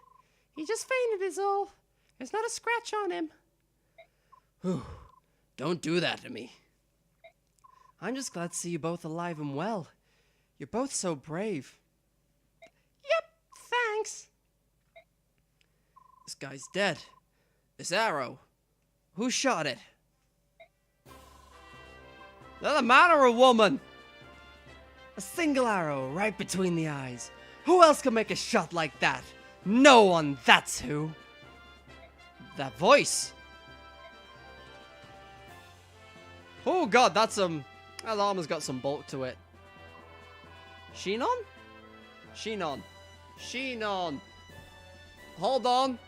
He just fainted is all. There's not a scratch on him. Whew. Don't do that to me. I'm just glad to see you both alive and well. You're both so brave. Yep, thanks. This guy's dead. This arrow. Who shot it? Another man or a woman? A single arrow right between the eyes. Who else can make a shot like that? No one, that's who. That voice. Oh god, that's that armor's got some bulk to it. Shinon? Shinon. Shinon. Hold on.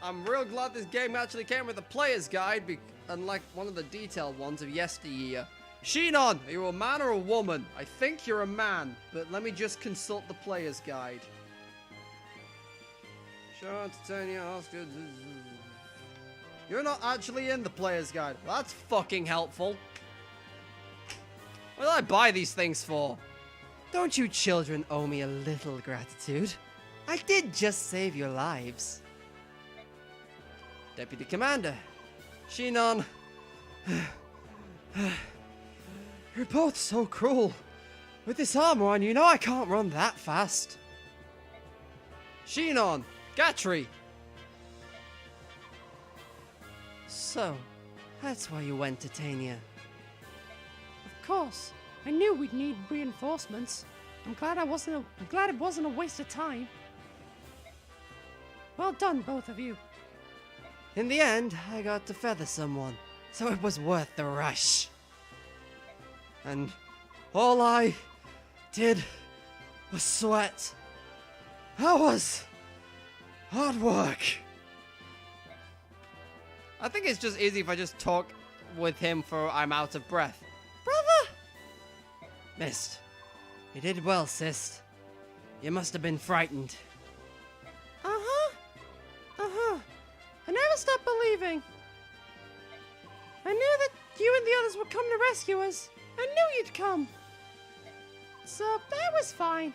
I'm real glad this game actually came with a player's guide, unlike one of the detailed ones of yesteryear. Shinon, are you a man or a woman? I think you're a man, but let me just consult the player's guide. Sean, Titania, Oscar. You're not actually in the player's guide. Well, that's fucking helpful. What did I buy these things for? Don't you children owe me a little gratitude? I did just save your lives. Deputy Commander, Shinon. You're both so cruel. With this armor on, you know I can't run that fast. Shinon, Gatry. So, that's why you went to Titania. Of course. I knew we'd need reinforcements. I'm glad it wasn't a waste of time. Well done, both of you. In the end, I got to feather someone, so it was worth the rush. And all I did was sweat. That was hard work. I think it's just easy if I just talk with him for I'm out of breath. Brother! Mist, you did well, sis. You must have been frightened. Uh-huh. Uh-huh. I never stopped believing. I knew that you and the others would come to rescue us. I knew you'd come. So that was fine.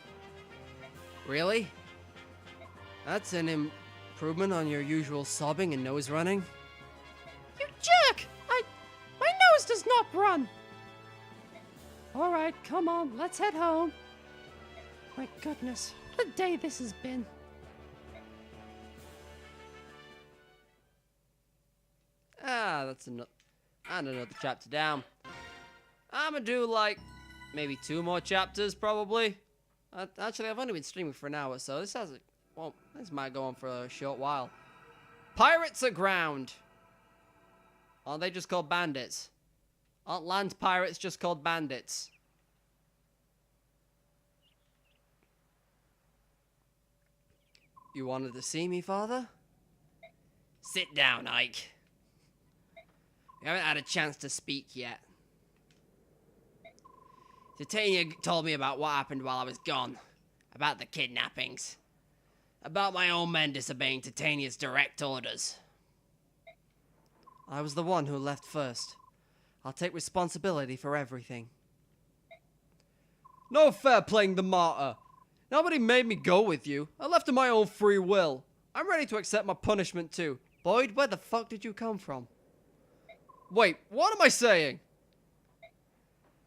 Really? That's an improvement on your usual sobbing and nose running? You jerk! My nose does not run. All right, come on, let's head home. My goodness, what a day this has been. That's another chapter down. I'm gonna do like maybe 2 more chapters probably. Actually, I've only been streaming for an hour, so this might go on for a short while. Pirates aground. Aren't they just called bandits? Aren't land pirates just called bandits? You wanted to see me, father? Sit down, Ike. We haven't had a chance to speak yet. Titania told me about what happened while I was gone. About the kidnappings. About my own men disobeying Titania's direct orders. I was the one who left first. I'll take responsibility for everything. No fair playing the martyr. Nobody made me go with you. I left of my own free will. I'm ready to accept my punishment too. Boyd, where the fuck did you come from? Wait, what am I saying?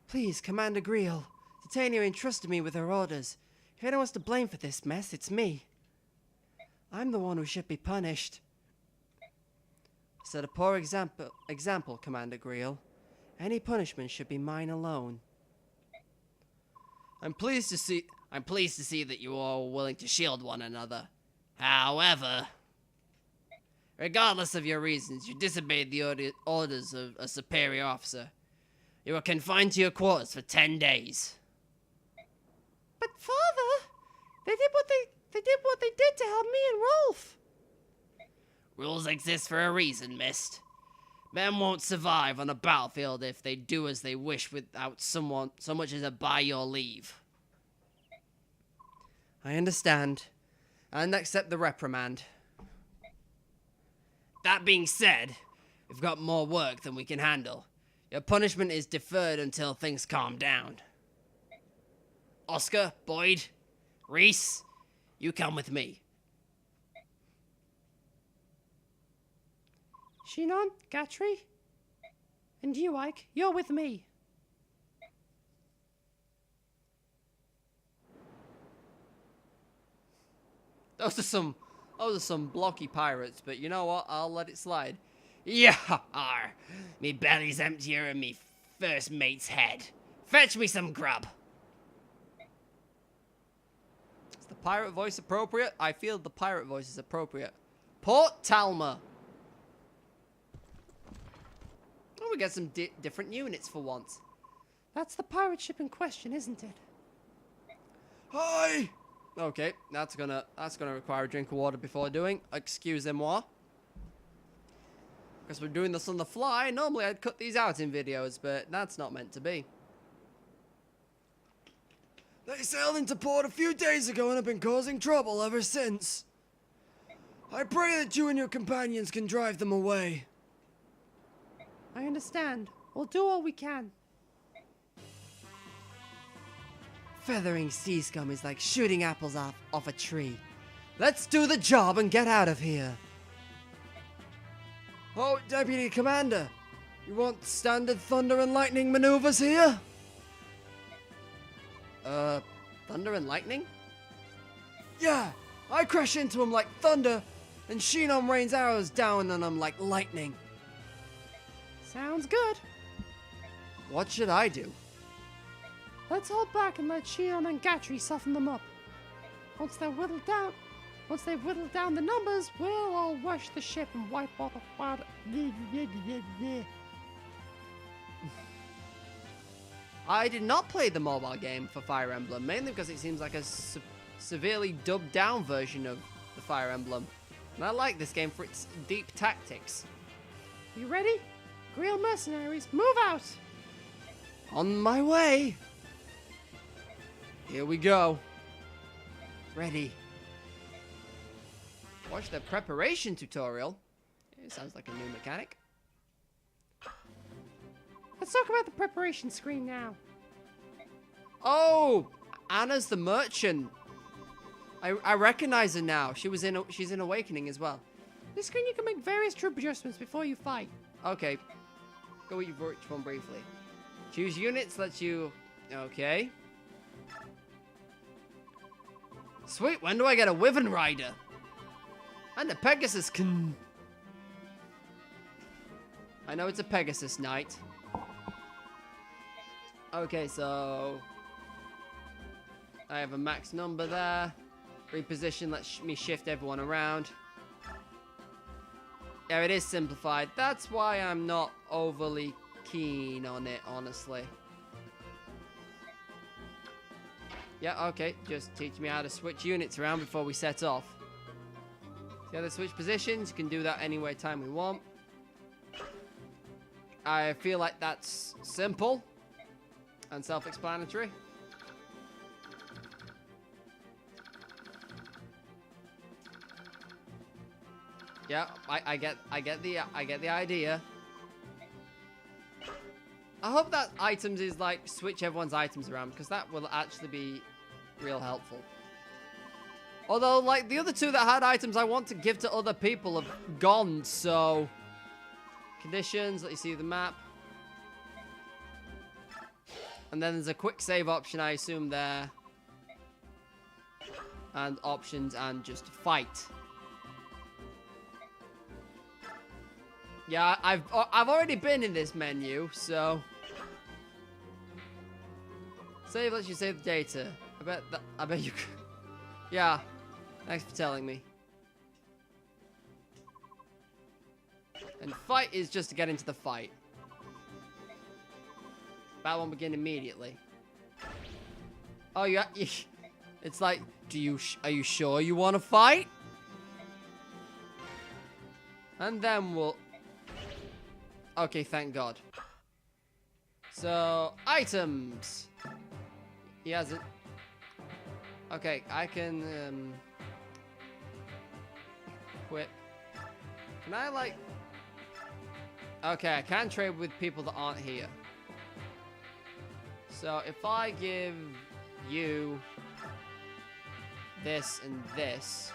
Please, Commander Greel. Titania entrusted me with her orders. If anyone's to blame for this mess, it's me. I'm the one who should be punished. Set a poor example, Commander Greel. Any punishment should be mine alone. I'm pleased to see that you are all willing to shield one another. However, regardless of your reasons, you disobeyed the orders of a superior officer. You were confined to your quarters for 10 days. But father, they did what they did to help me and Rolf. Rules exist for a reason, Mist. Men won't survive on a battlefield if they do as they wish without someone so much as a by your leave. I understand, and accept the reprimand. That being said, we've got more work than we can handle. Your punishment is deferred until things calm down. Oscar, Boyd, Reese, you come with me. Shinon, Gatry, and you, Ike, you're with me. Those are some Those are some blocky pirates, but you know what? I'll let it slide. Yeah, arr. Me belly's emptier than me first mate's head. Fetch me some grub. Is the pirate voice appropriate? I feel the pirate voice is appropriate. Port Talma. Oh, we get some different units for once. That's the pirate ship in question, isn't it? Hi! Okay, that's gonna require a drink of water before doing. Excusez-moi. Because we're doing this on the fly. Normally I'd cut these out in videos, but that's not meant to be. They sailed into port a few days ago and have been causing trouble ever since. I pray that you and your companions can drive them away. I understand. We'll do all we can. Feathering sea scum is like shooting apples off a tree. Let's do the job and get out of here. Oh, Deputy Commander, you want standard thunder and lightning maneuvers here? Thunder and lightning? Yeah, I crash into him like thunder, and Shinon rains arrows down on him like lightning. Sounds good. What should I do? Let's hold back and let Shion and Gatry soften them up. Once they've whittled down the numbers, we'll all rush the ship and wipe all the water. I did not play the mobile game for Fire Emblem, mainly because it seems like a severely dubbed down version of the Fire Emblem. And I like this game for its deep tactics. You ready? Grill mercenaries, move out! On my way! Here we go. Ready. Watch the preparation tutorial. It sounds like a new mechanic. Let's talk about the preparation screen now. Oh! Anna's the merchant. I recognize her now. She's in Awakening as well. This screen you can make various troop adjustments before you fight. Okay. Go each one briefly. Choose units lets you... Okay. Sweet, when do I get a Wyvern Rider? And a Pegasus can... I know it's a Pegasus Knight. Okay, so... I have a max number there. Reposition lets me shift everyone around. Yeah, it is simplified. That's why I'm not overly keen on it, honestly. Yeah, okay. Just teach me how to switch units around before we set off. See how to switch positions? You can do that any time we want. I feel like that's simple and self-explanatory. Yeah, I get the idea. I hope that items is like switch everyone's items around, because that will actually be real helpful. Although, like, the other two that had items I want to give to other people have gone, so... Conditions, let you see the map. And then there's a quick save option, I assume, there. And options and just fight. Yeah, I've already been in this menu, so... Save lets you save the data. I bet you... Yeah, thanks for telling me. And fight is just to get into the fight. Battle won't begin immediately. Oh, yeah. It's like, are you sure you want to fight? And then we'll... Okay, thank God. So, items. He hasn't. Okay, I can equip. Can I like? Okay, I can trade with people that aren't here. So if I give you this and this,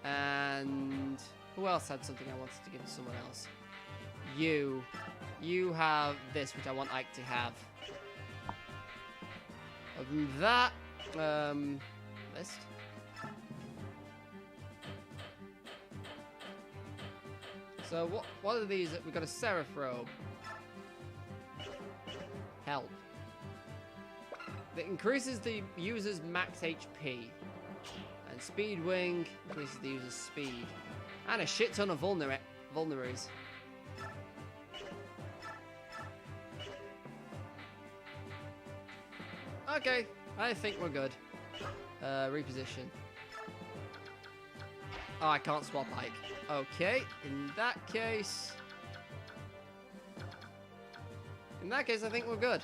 and who else had something I wanted to give to someone else? You have this, which I want Ike to have. Other than that, list. So what are these? We got a Seraph Robe. Help. That increases the user's max HP. And Speed Wing increases the user's speed. And a shit ton of vulneraries. Okay, I think we're good. Reposition. Oh, I can't swap Ike. Okay, in that case... I think we're good.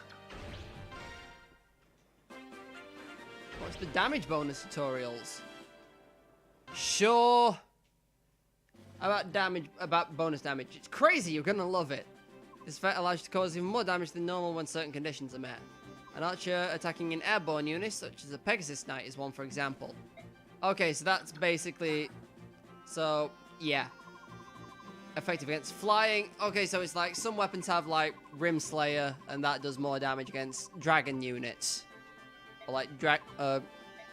What's the damage bonus tutorials? Sure. About bonus damage. It's crazy, you're gonna love it. This effect allows you to cause even more damage than normal when certain conditions are met. An archer attacking an airborne unit, such as a Pegasus Knight, is one for example. Okay, so that's basically... So, yeah. Effective against flying. Okay, so it's like some weapons have like Rim Slayer, and that does more damage against dragon units. Or like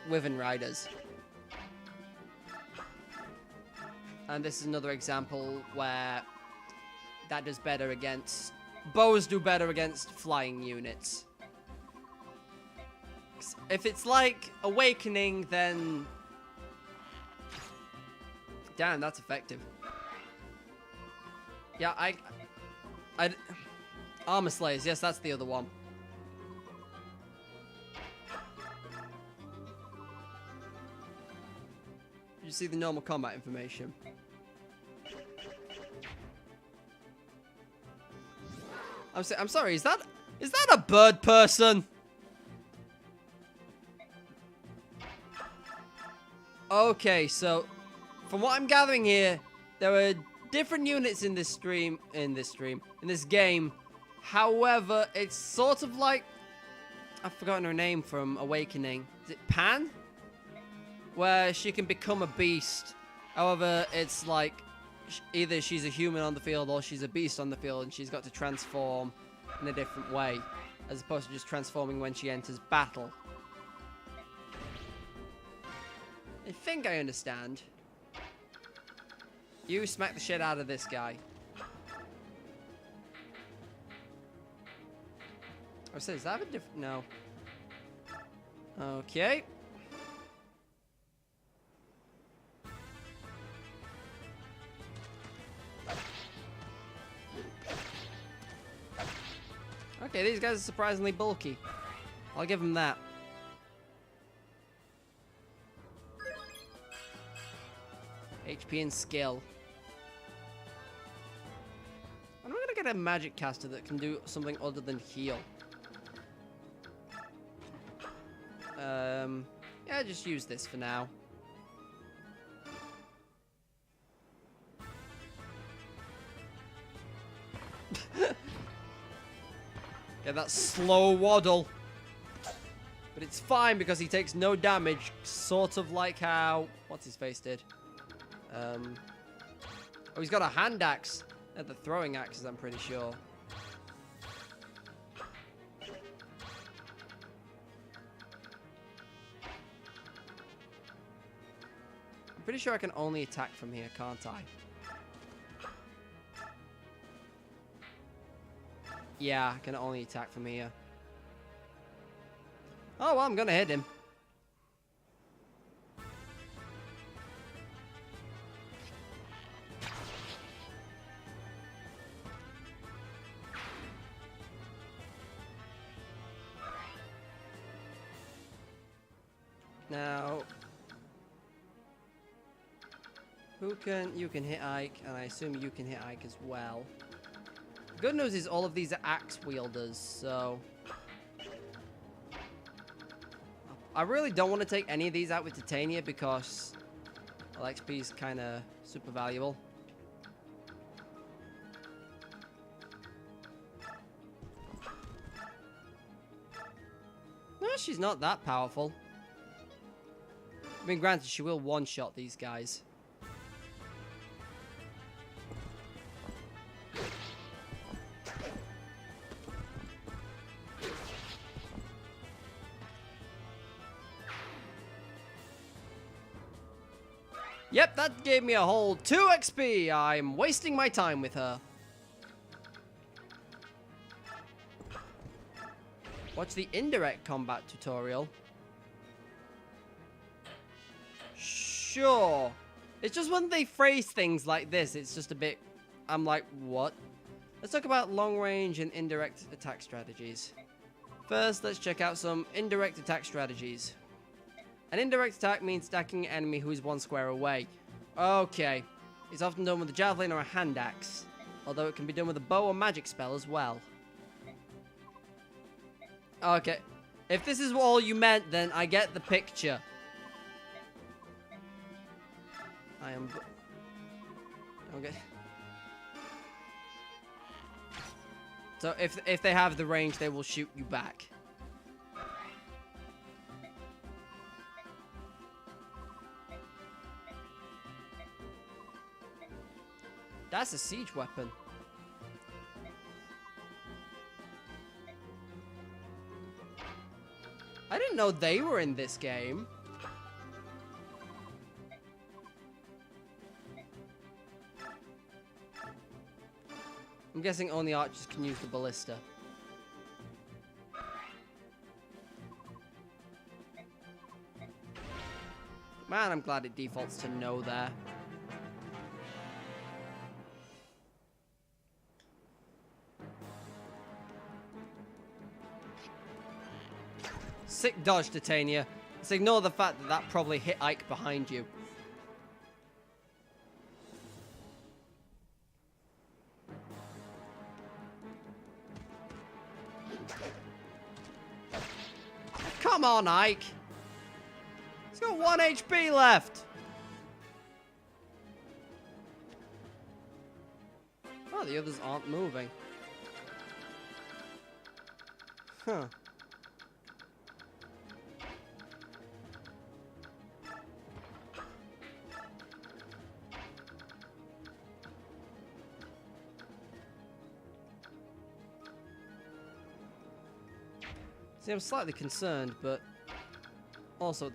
Wyvern Riders. And this is another example where that does better against... Bows do better against flying units. If it's like Awakening, then... Damn, that's effective. Yeah, Armor Slayers, yes, that's the other one. You see the normal combat information. I'm sorry, is that a bird person? Okay, so from what I'm gathering here, there are different units in this game. However, it's sort of like, I've forgotten her name from Awakening. Is it Pan? Where she can become a beast. However, it's like either she's a human on the field or she's a beast on the field, and she's got to transform in a different way, as opposed to just transforming when she enters battle. I think I understand. You smack the shit out of this guy. I said, is that a different... No. Okay. Okay, these guys are surprisingly bulky. I'll give them that. HP and skill. I'm not gonna get a magic caster that can do something other than heal. Yeah, just use this for now. Get that slow waddle. But it's fine because he takes no damage, sort of like how... What's his face did? Oh, he's got a hand axe. The throwing axes, I'm pretty sure. I'm pretty sure I can only attack from here, can't I? Yeah, I can only attack from here. Oh, well, I'm gonna hit him. Now, you can hit Ike, and I assume you can hit Ike as well. The good news is all of these are axe wielders, so I really don't want to take any of these out with Titania because XP is kind of super valuable. No, she's not that powerful. I mean, granted, she will one-shot these guys. Yep, that gave me a whole 2 XP. I'm wasting my time with her. Watch the indirect combat tutorial. Sure. It's just when they phrase things like this, it's just a bit... I'm like, what? Let's talk about long range and indirect attack strategies. First, let's check out some indirect attack strategies. An indirect attack means attacking an enemy who is 1 square away. Okay. It's often done with a javelin or a hand axe, although it can be done with a bow or magic spell as well. Okay. If this is all you meant, then I get the picture. I am... Okay. So if they have the range, they will shoot you back. That's a siege weapon. I didn't know they were in this game. I'm guessing only archers can use the ballista. Man, I'm glad it defaults to no there. Sick dodge, Titania. Let's ignore the fact that that probably hit Ike behind you. Come on, Ike. He's got 1 HP left. Oh, the others aren't moving. Huh. See, I'm slightly concerned, but also,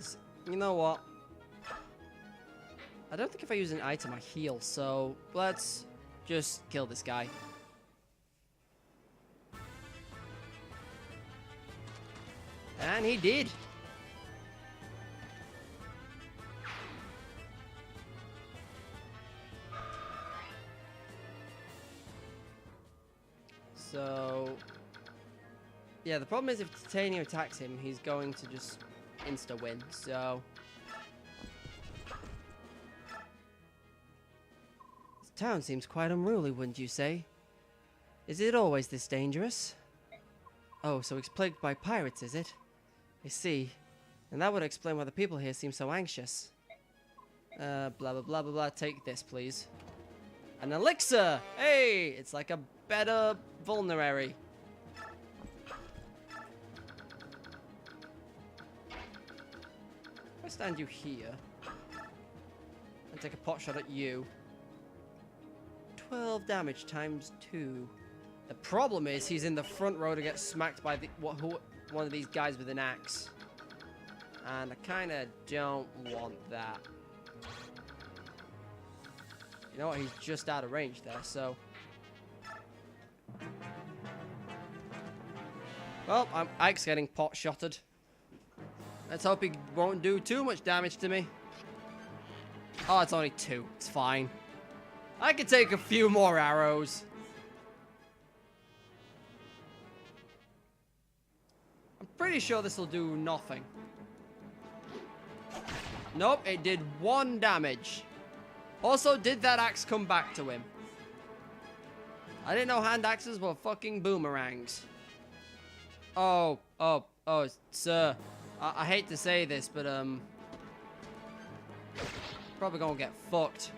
you know what? I don't think if I use an item, I heal, so let's just kill this guy. And he did. So... yeah, the problem is if Titania attacks him, he's going to just insta-win, so... this town seems quite unruly, wouldn't you say? Is it always this dangerous? Oh, so it's plagued by pirates, is it? I see. And that would explain why the people here seem so anxious. Blah, blah, blah, blah, blah. Take this, please. An elixir! Hey! It's like a better vulnerary. If I stand you here and take a pot shot at you, 12 damage times 2. The problem is he's in the front row to get smacked by one of these guys with an axe. And I kind of don't want that. You know what? He's just out of range there, so... well, Ike's getting pot-shotted. Let's hope he won't do too much damage to me. Oh, it's only 2. It's fine. I can take a few more arrows. I'm pretty sure this will do nothing. Nope, it did 1 damage. Also, did that axe come back to him? I didn't know hand axes were fucking boomerangs. Oh, sir. I hate to say this, but, probably gonna get fucked.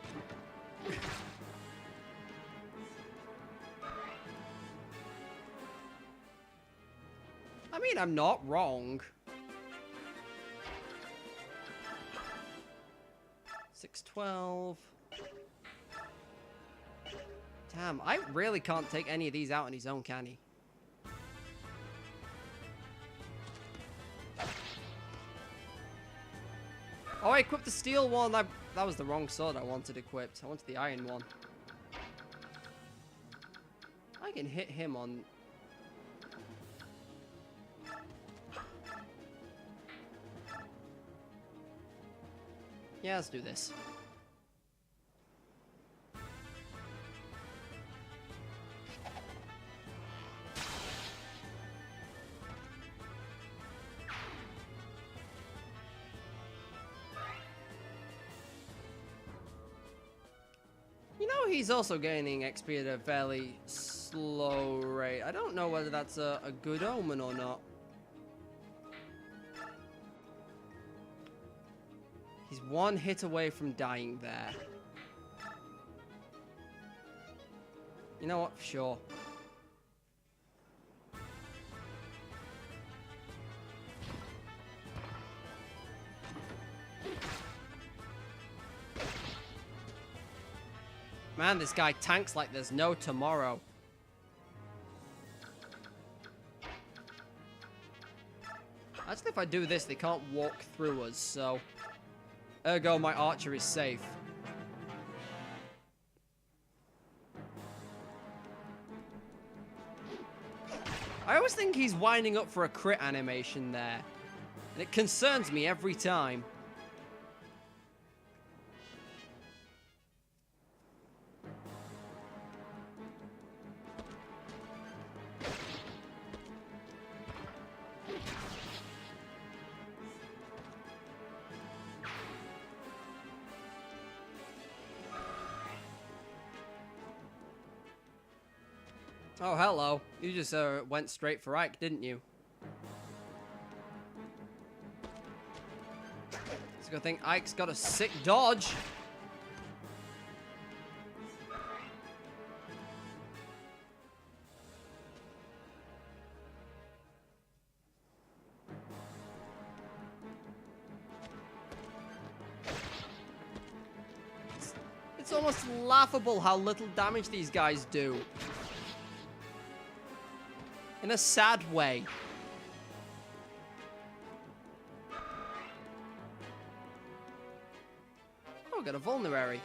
I mean, I'm not wrong. 612. Damn, I really can't take any of these out on his own, can he? Oh, I equipped the steel one. that was the wrong sword I wanted equipped. I wanted the iron one. I can hit him on... Yeah, let's do this. You know, he's also gaining XP at a fairly slow rate. I don't know whether that's a good omen or not. He's one hit away from dying there. You know what? Sure. Man, this guy tanks like there's no tomorrow. Actually, if I do this, they can't walk through us, so... Ergo, my archer is safe. I always think he's winding up for a crit animation there. And it concerns me every time. Oh, hello. You just went straight for Ike, didn't you? It's a good thing Ike's got a sick dodge. It's almost laughable how little damage these guys do. In a sad way. Oh, I got a vulnerary.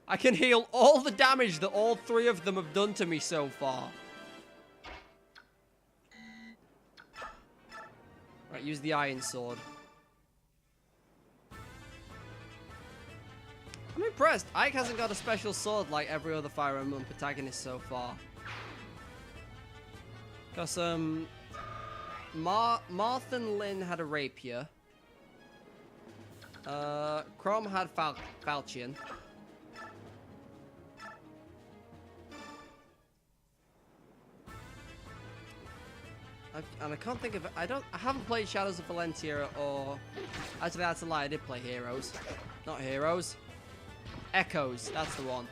I can heal all the damage that all three of them have done to me so far. Right, use the iron sword. I'm impressed. Ike hasn't got a special sword like every other Fire Emblem protagonist so far. Because, Marth and Lyn had a rapier. Crom had falchion. And I can't think of it. I haven't played Shadows of Valentia or... Actually, that's a lie. I did play Heroes. Not Heroes. Echoes. That's the one.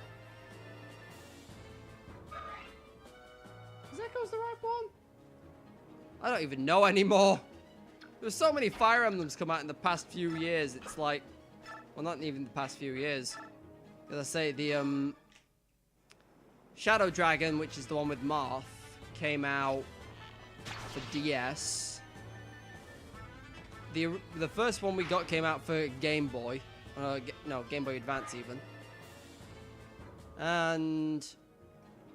Is Echoes the right one? I don't even know anymore. There's so many Fire Emblems come out in the past few years. It's like, well, not even the past few years. As I say, the Shadow Dragon, which is the one with Marth, came out for DS. The first one we got came out for Game Boy. No, Game Boy Advance even. And...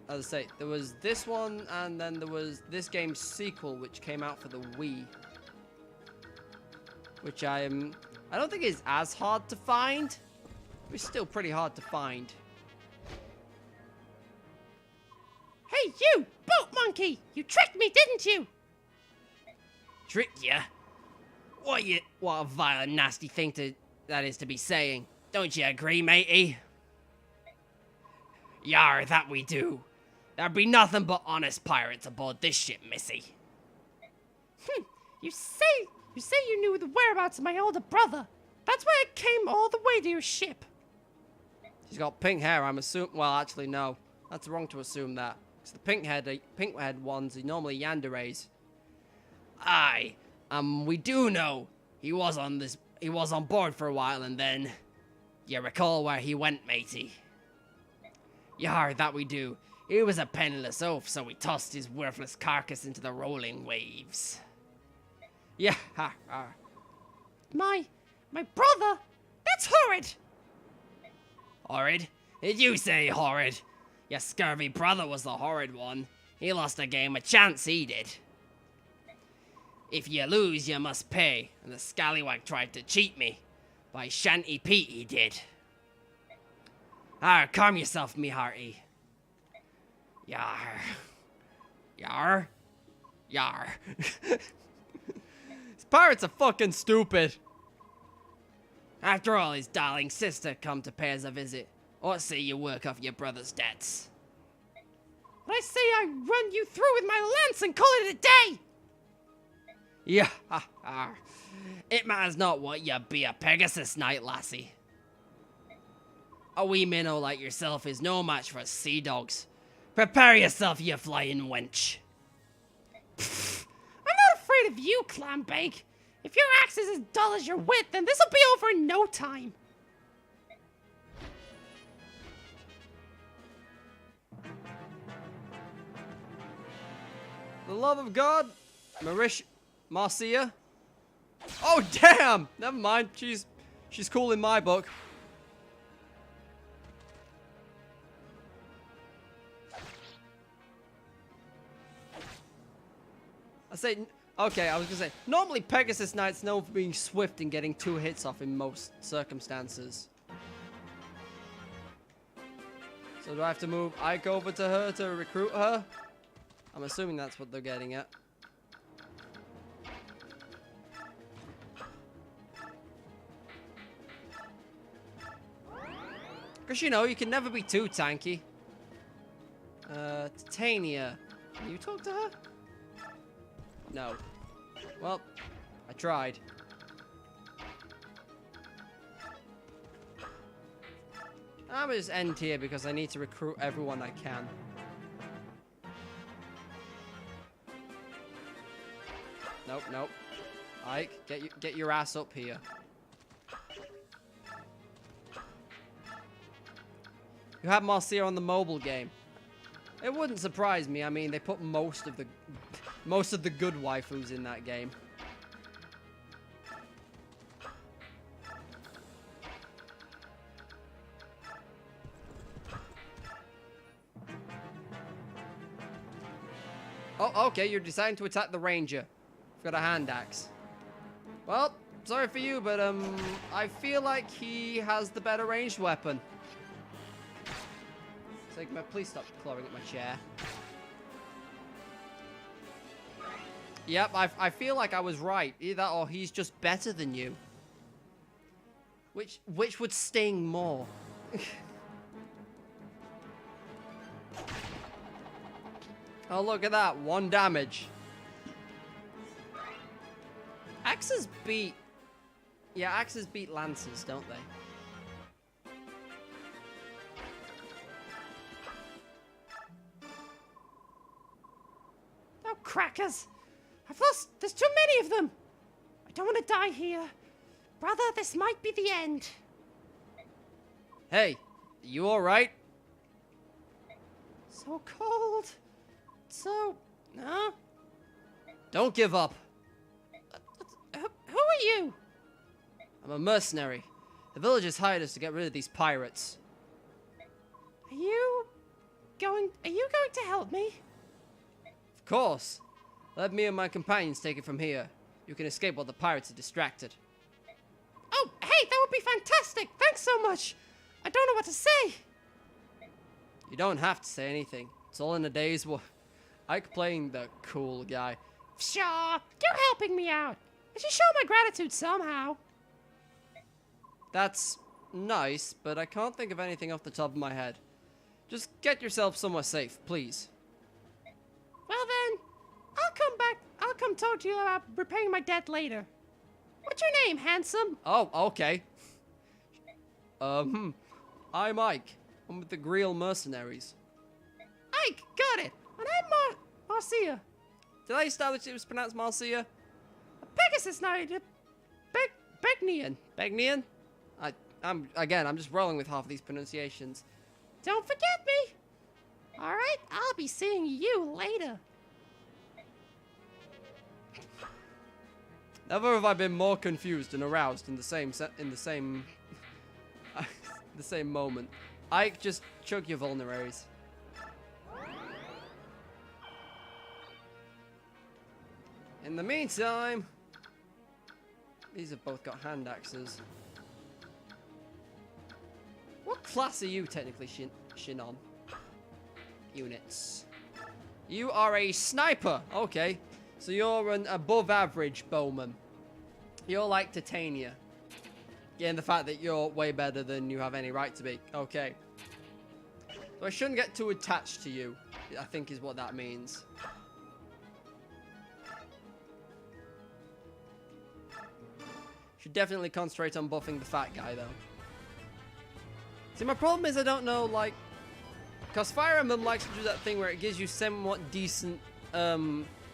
as I say, there was this one, and then there was this game's sequel, which came out for the Wii. Which I don't think is as hard to find. It's still pretty hard to find. Hey, you! Boat monkey! You tricked me, didn't you? Tricked ya? What a vile and nasty thing that is to be saying. Don't you agree, matey? Yar, that we do. There'd be nothing but honest pirates aboard this ship, missy. You say you knew the whereabouts of my older brother. That's why I came all the way to your ship. She's got pink hair, I'm assuming. Well, actually, no. That's wrong to assume that. Because the pink-haired ones are normally yanderes. Aye, we do know he was on board for a while, and then you recall where he went, matey. Yar, that we do. He was a penniless oaf, so we tossed his worthless carcass into the rolling waves. Yeah, ha, ha. My brother? That's horrid! Horrid? Did you say horrid? Your scurvy brother was the horrid one. He lost a game of chance, he did. If you lose, you must pay, and the scallywag tried to cheat me. By Shanty Pete, he did. Calm yourself, me hearty. Yar. Yar. Yar. These pirates are fucking stupid. After all, his darling sister come to pay us a visit. What say you work off your brother's debts? But I say I run you through with my lance and call it a day! Yeah, it matters not what you be a Pegasus Knight, lassie. A wee minnow like yourself is no match for sea dogs. Prepare yourself, you flying wench. I'm not afraid of you, Clambake. If your axe is as dull as your wit, then this'll be over in no time. The love of God, Marcia. Oh damn! Never mind. She's cool in my book. Okay, I was gonna say, normally Pegasus Knights know for being swift and getting 2 hits off in most circumstances. So do I have to move Ike over to her to recruit her? I'm assuming that's what they're getting at. Because, you know, you can never be too tanky. Titania. Can you talk to her? No. Well, I tried. I'm gonna just end here because I need to recruit everyone I can. Nope, nope. Ike, get your ass up here. You have Marcia on the mobile game. It wouldn't surprise me. I mean, they put most of the good waifus in that game. Oh, okay, you're deciding to attack the ranger. You've got a hand axe. Well, sorry for you, but I feel like he has the better ranged weapon. Sigma, please stop clawing at my chair. Yep, I feel like I was right. Either that or he's just better than you. Which would sting more? Oh, look at that. 1 damage. Axes beat... Yeah, axes beat lances, don't they? Oh, crackers! I've lost... There's too many of them! I don't want to die here. Brother, this might be the end. Hey, you alright? So cold. So... Huh? Don't give up. Who are you? I'm a mercenary. The villagers hired us to get rid of these pirates. Are you going to help me? Of course. Let me and my companions take it from here. You can escape while the pirates are distracted. Oh, hey, that would be fantastic. Thanks so much. I don't know what to say. You don't have to say anything. It's all in a day's work. Ike playing the cool guy. Sure, you're helping me out. I should show my gratitude somehow. That's nice, but I can't think of anything off the top of my head. Just get yourself somewhere safe, please. Well then, I'll come back. I'll come talk to you about repaying my debt later. What's your name, handsome? Oh, okay. I'm Ike. I'm with the Greel Mercenaries. Ike, got it. And I'm Marcia. Did I establish it was pronounced Marcia? A Pegasus Knight. Begnian. Begnian? I'm just rolling with half of these pronunciations. Don't forget me. All right, I'll be seeing you later. Never have I been more confused and aroused in the same the same moment. Ike, just chug your vulneraries. In the meantime, these have both got hand axes. What class are you technically, Shinon? Units. You are a sniper. Okay. So you're an above average bowman. You're like Titania. Given the fact that you're way better than you have any right to be. Okay. So I shouldn't get too attached to you, I think is what that means. Should definitely concentrate on buffing the fat guy, though. See, my problem is I don't know, like... Because Fire Emblem likes to do that thing where it gives you somewhat decent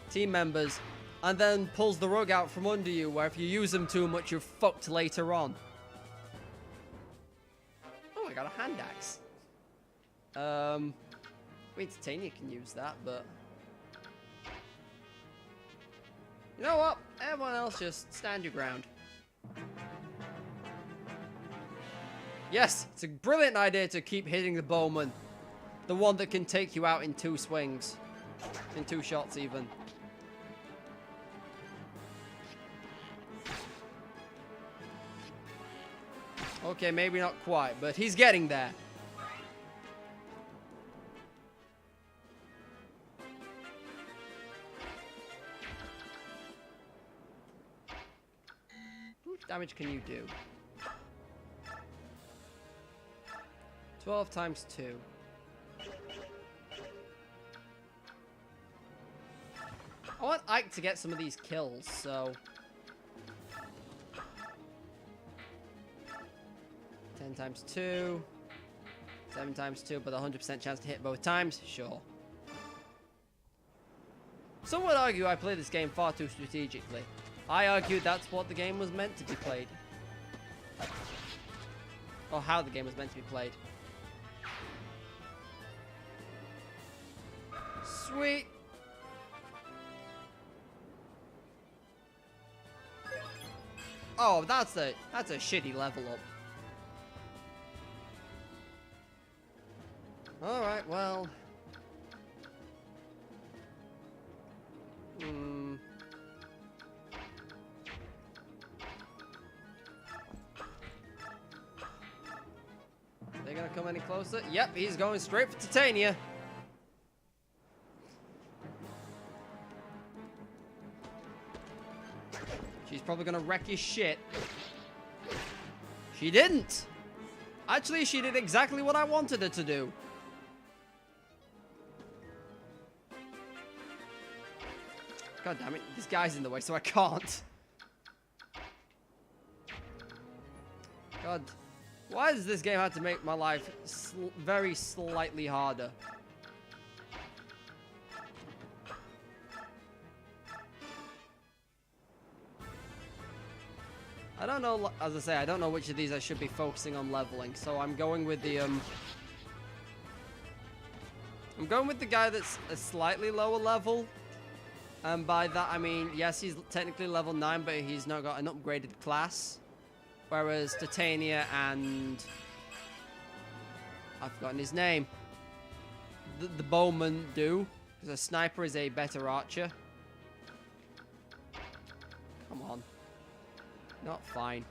team members and then pulls the rug out from under you, where if you use them too much, you're fucked later on. Oh, I got a hand axe. I mean, Titania can use that, but... You know what? Everyone else just stand your ground. Yes, it's a brilliant idea to keep hitting the bowman. The one that can take you out in 2 swings. In 2 shots, even. Okay, maybe not quite, but he's getting there. How much damage can you do? 12 times 2. I want Ike to get some of these kills, so... 10 times 2. 7 times 2, but a 100% chance to hit both times? Sure. Some would argue I play this game far too strategically. I argue that's what the game was meant to be played. Or how the game was meant to be played. Sweet. Oh, that's a shitty level up. Alright, well. Are they gonna come any closer? Yep, he's going straight for Titania. She's probably gonna wreck his shit. She didn't! Actually, she did exactly what I wanted her to do. God damn it, this guy's in the way, so I can't. God, why does this game have to make my life very slightly harder? I don't know, as I say, I don't know which of these I should be focusing on leveling, so I'm going with the, I'm going with the guy that's a slightly lower level. And by that, I mean, yes, he's technically level 9, but he's not got an upgraded class. Whereas Titania and... I've forgotten his name. The bowman do. Because a sniper is a better archer. Come on. Not fine.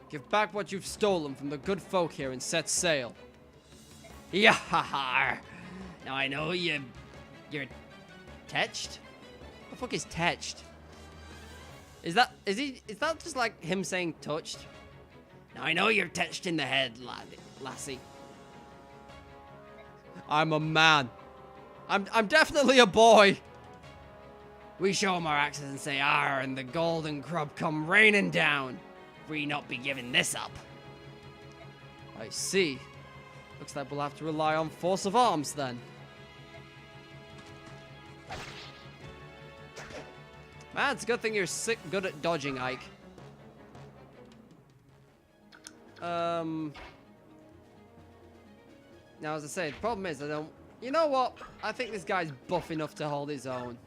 Give back what you've stolen from the good folk here and set sail. Yahar! Now I know you're tetched? What the fuck is tetched? Is that just like him saying touched? Now I know you're tetched in the head, lassie. I'm a man. I'm definitely a boy. We show him our axes and say "Arr," and the golden crop come raining down. We not be giving this up. I see. Looks like we'll have to rely on force of arms then. Man, it's a good thing you're good at dodging, Ike. Now, as I say, the problem is I don't... You know what? I think this guy's buff enough to hold his own.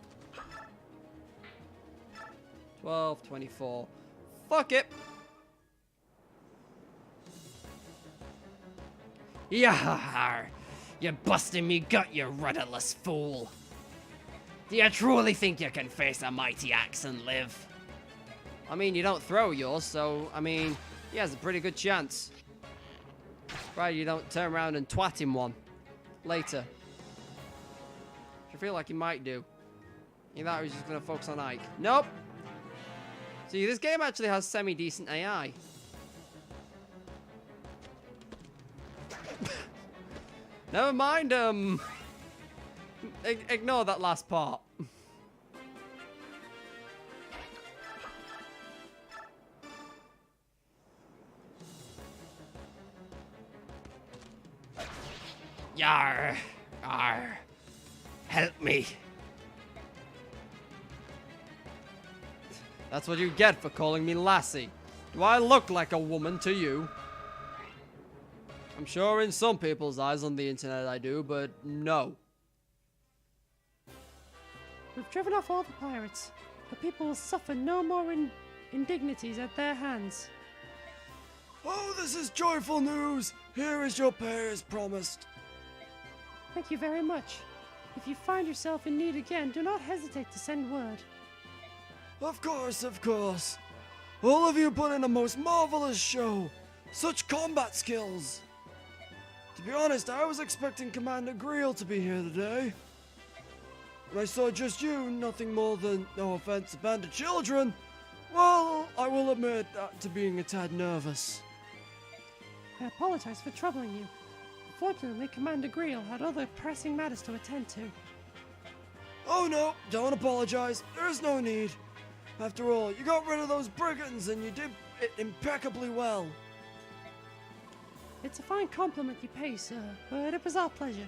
12, 24. Fuck it. Yar! You're busting me gut, you rudderless fool. Do you truly think you can face a mighty axe and live? I mean, you don't throw yours, so, I mean, he has a pretty good chance. Right, you don't turn around and twat him one. Later. I feel like he might do. You thought he was just going to focus on Ike. Nope. See, this game actually has semi-decent AI. Never mind, ignore that last part. Yar! Arr! Help me! That's what you get for calling me lassie. Do I look like a woman to you? I'm sure in some people's eyes on the internet I do, but no. We've driven off all the pirates. The people will suffer no more indignities at their hands. Oh, this is joyful news! Here is your pay as promised. Thank you very much. If you find yourself in need again, do not hesitate to send word. Of course, of course. All of you put in a most marvelous show. Such combat skills. To be honest, I was expecting Commander Greel to be here today. When I saw just you, nothing more than, no offense, a band of children, well, I will admit to being a tad nervous. I apologize for troubling you. Fortunately, Commander Greel had other pressing matters to attend to. Oh no, don't apologize. There's no need. After all, you got rid of those brigands and you did it impeccably well. It's a fine compliment you pay, sir, but it was our pleasure.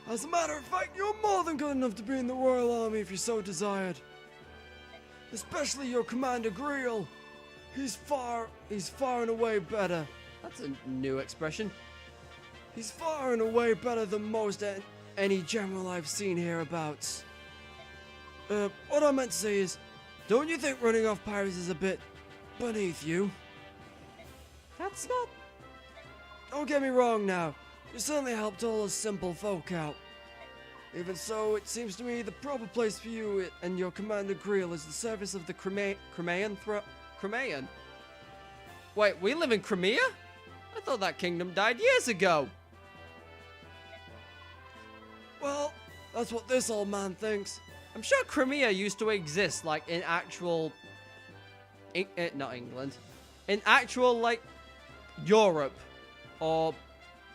As a matter of fact, you're more than good enough to be in the Royal Army if you so desired. Especially your Commander Greel. He's far and away better. That's a new expression. He's far and away better than most any general I've seen hereabouts. What I meant to say is, don't you think running off pirates is a bit beneath you? That's not... Don't get me wrong now. You certainly helped all us simple folk out. Even so, it seems to me the proper place for you and your Commander Greel is the service of the Crimean Crimean? Wait, we live in Crimea? I thought that kingdom died years ago. Well, that's what this old man thinks. I'm sure Crimea used to exist, like, in actual... not England. In actual, like, Europe. Or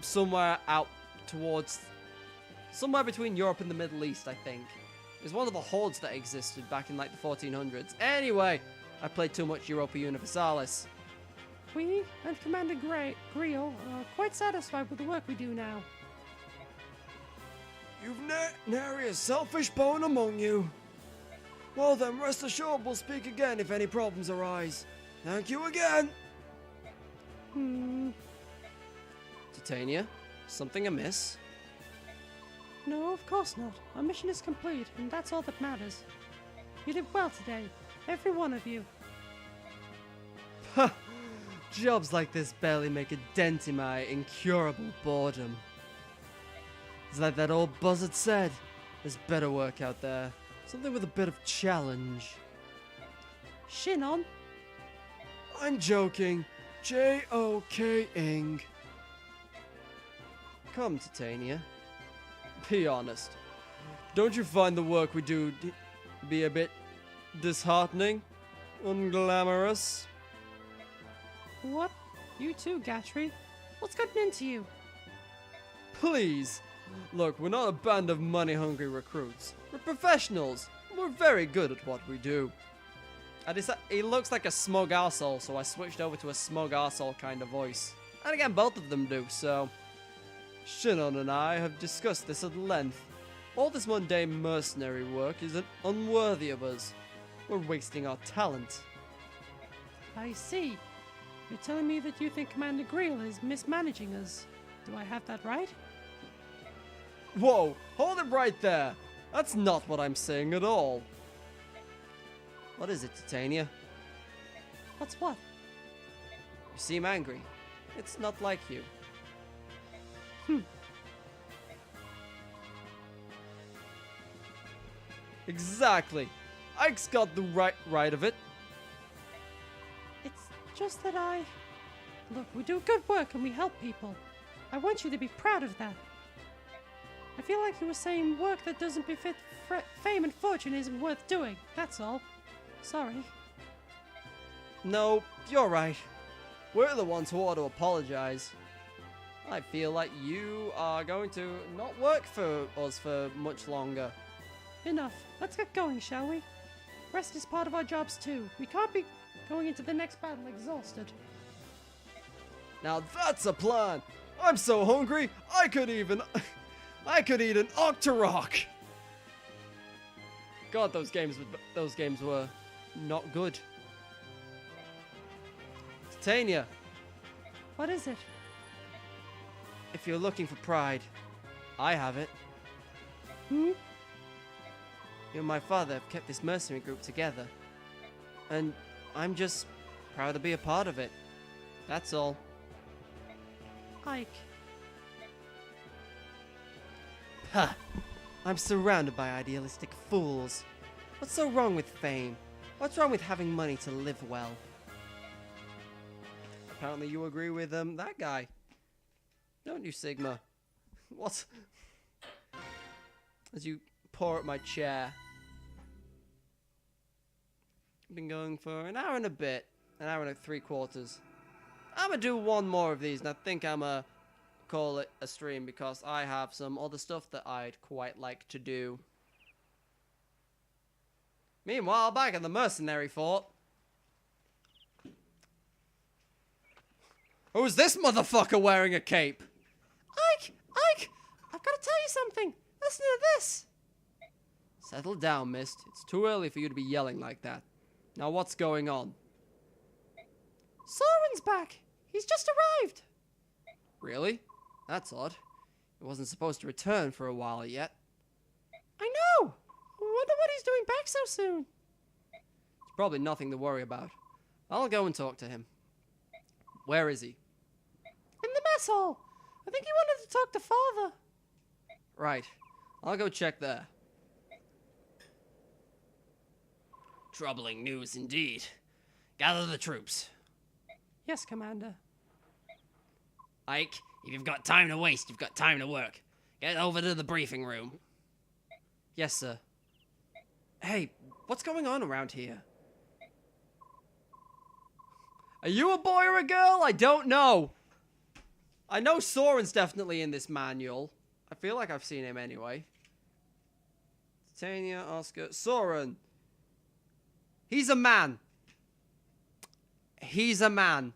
somewhere out towards... Somewhere between Europe and the Middle East, I think. It was one of the hordes that existed back in, like, the 1400s. Anyway, I played too much Europa Universalis. We and Commander Greel are quite satisfied with the work we do now. You've nary a selfish bone among you. Well then, rest assured we'll speak again if any problems arise. Thank you again. Titania, something amiss? No, of course not. Our mission is complete, and that's all that matters. You did well today, every one of you. Ha! Jobs like this barely make a dent in my incurable boredom. It's like that old buzzard said. There's better work out there. Something with a bit of challenge. Shinon? I'm joking. J-O-K-ing. Come, Titania. Be honest. Don't you find the work we do be a bit disheartening? Unglamorous? What? You too, Gatry? What's gotten into you? Please. Look, we're not a band of money-hungry recruits. We're professionals. We're very good at what we do. He looks like a smug arsehole, so I switched over to a smug arsehole kind of voice. And again, both of them do, so... Shinon and I have discussed this at length. All this mundane mercenary work is unworthy of us. We're wasting our talent. I see. You're telling me that you think Commander Greel is mismanaging us. Do I have that right? Whoa, hold it right there. That's not what I'm saying at all. What is it, Titania? What's what? You seem angry. It's not like you. Exactly. Ike's got the right of it. It's just that Look, we do good work and we help people. I want you to be proud of that. I feel like you were saying work that doesn't befit fame and fortune isn't worth doing. That's all. Sorry. No, you're right. We're the ones who ought to apologize. I feel like you are going to not work for us for much longer. Enough. Let's get going, shall we? Rest is part of our jobs too. We can't be going into the next battle exhausted. Now that's a plan. I'm so hungry, I could eat an Octorok. God, those games were not good. Titania, What is it? if you're looking for pride, I have it. Hmm? You and my father have kept this mercenary group together. And I'm just proud to be a part of it. That's all. Ike. Ha! I'm surrounded by idealistic fools. What's so wrong with fame? What's wrong with having money to live well? Apparently you agree with that guy. Don't you, Sigma? What? As you pour at my chair. I've been going for an hour and a bit. An hour and 3/4. I'm gonna do one more of these, and I think I'm gonna call it a stream because I have some other stuff that I'd quite like to do. Meanwhile, back at the mercenary fort. Who's this motherfucker wearing a cape? Ike! Ike! I've got to tell you something. Listen to this. Settle down, Mist. It's too early for you to be yelling like that. Now what's going on? Soren's back. He's just arrived. Really? That's odd. He wasn't supposed to return for a while yet. I know. I wonder what he's doing back so soon. It's probably nothing to worry about. I'll go and talk to him. Where is he? In the mess hall. I think he wanted to talk to Father. Right. I'll go check there. Troubling news indeed. Gather the troops. Yes, Commander. Ike, if you've got time to waste, you've got time to work. Get over to the briefing room. Yes, sir. Hey, what's going on around here? Are you a boy or a girl? I don't know. I know Soren's definitely in this manual. I feel like I've seen him anyway. Titania, Oscar, Soren. He's a man. He's a man.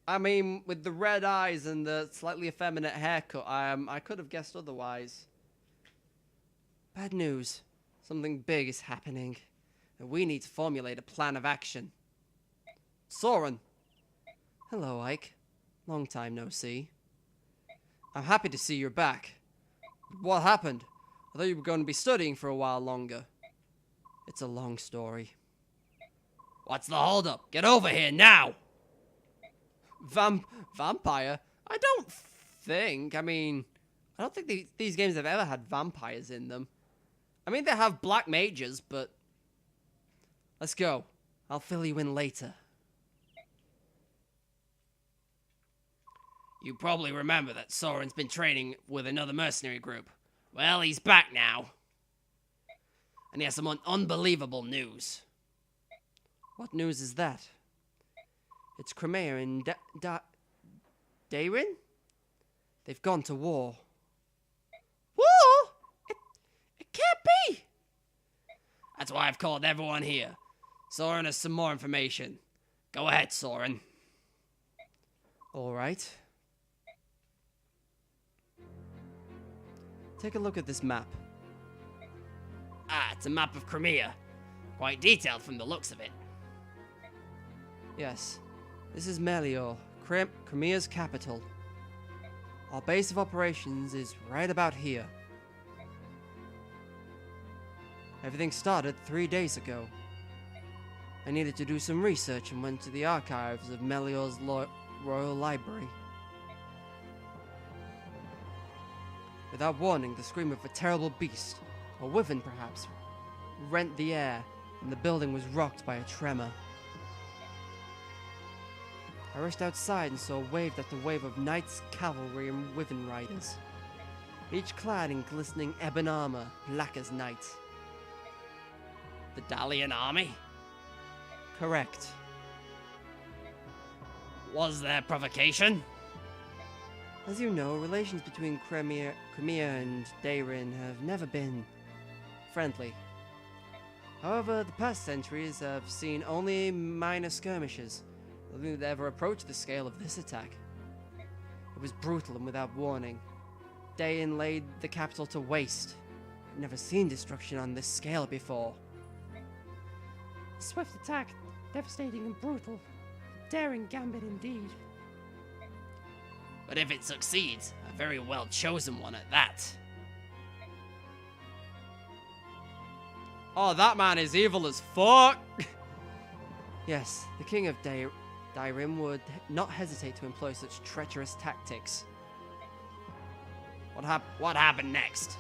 I mean, with the red eyes and the slightly effeminate haircut, I could have guessed otherwise. Bad news. Something big is happening. And we need to formulate a plan of action. Soren. Hello, Ike. Long time no see. I'm happy to see you're back. What happened? I thought you were going to be studying for a while longer. It's a long story. What's the holdup? Get over here now! Vampire? I don't think. I mean, I don't think these games have ever had vampires in them. I mean, they have black mages, but... Let's go. I'll fill you in later. You probably remember that Soren's been training with another mercenary group. Well, he's back now. And he has some unbelievable news. What news is that? It's Crimea and Dayrin? They've gone to war. War? It can't be. That's why I've called everyone here. Soren has some more information. Go ahead, Soren. All right. Take a look at this map. Ah, it's a map of Crimea. Quite detailed from the looks of it. Yes, this is Melior, Crimea's capital. Our base of operations is right about here. Everything started 3 days ago. I needed to do some research and went to the archives of Melior's Royal Library. Without warning, the scream of a terrible beast, a wyvern perhaps, rent the air, and the building was rocked by a tremor. I rushed outside and saw wave after wave of knights, cavalry, and wyvern riders, each clad in glistening ebon armor, black as night. The Dalian army? Correct. Was there provocation? As you know, relations between Crimea and Dairin have never been friendly. However, the past centuries have seen only minor skirmishes. Nothing that ever approached the scale of this attack. It was brutal and without warning. Dain laid the capital to waste. I've never seen destruction on this scale before. Swift attack, devastating and brutal. Daring gambit indeed. But if it succeeds, a very well chosen one at that. Oh, that man is evil as fuck! Yes, the king of Dairim would not hesitate to employ such treacherous tactics. What happened next?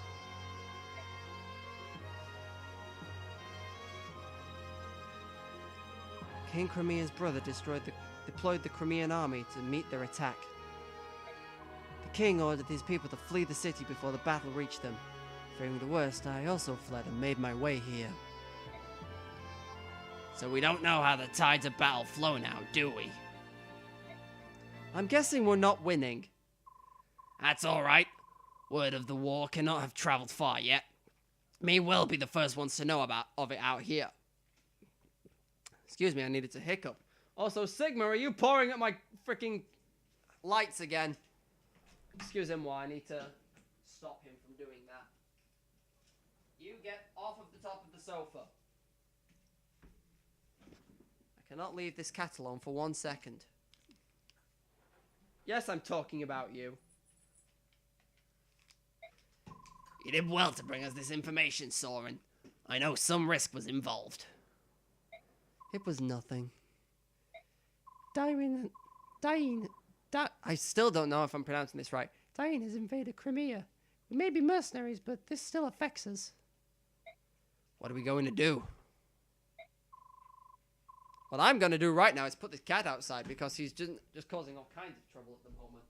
King Crimea's brother deployed the Crimean army to meet their attack. The king ordered his people to flee the city before the battle reached them. Fearing the worst, I also fled and made my way here. So we don't know how the tides of battle flow now, do we? I'm guessing we're not winning. That's alright. Word of the war cannot have traveled far yet. May well be the first ones to know of it out here. Excuse me, I needed to hiccup. Also, Sigma, are you pouring at my freaking lights again? Excuse him, I need to stop him from doing that. You get off of the top of the sofa. I cannot leave this cat alone for 1 second. Yes, I'm talking about you. You did well to bring us this information, Soren. I know some risk was involved. It was nothing. Dain I still don't know if I'm pronouncing this right. has invaded Crimea. We may be mercenaries, but this still affects us. What are we going to do? What I'm going to do right now is put this cat outside because he's just causing all kinds of trouble at the moment.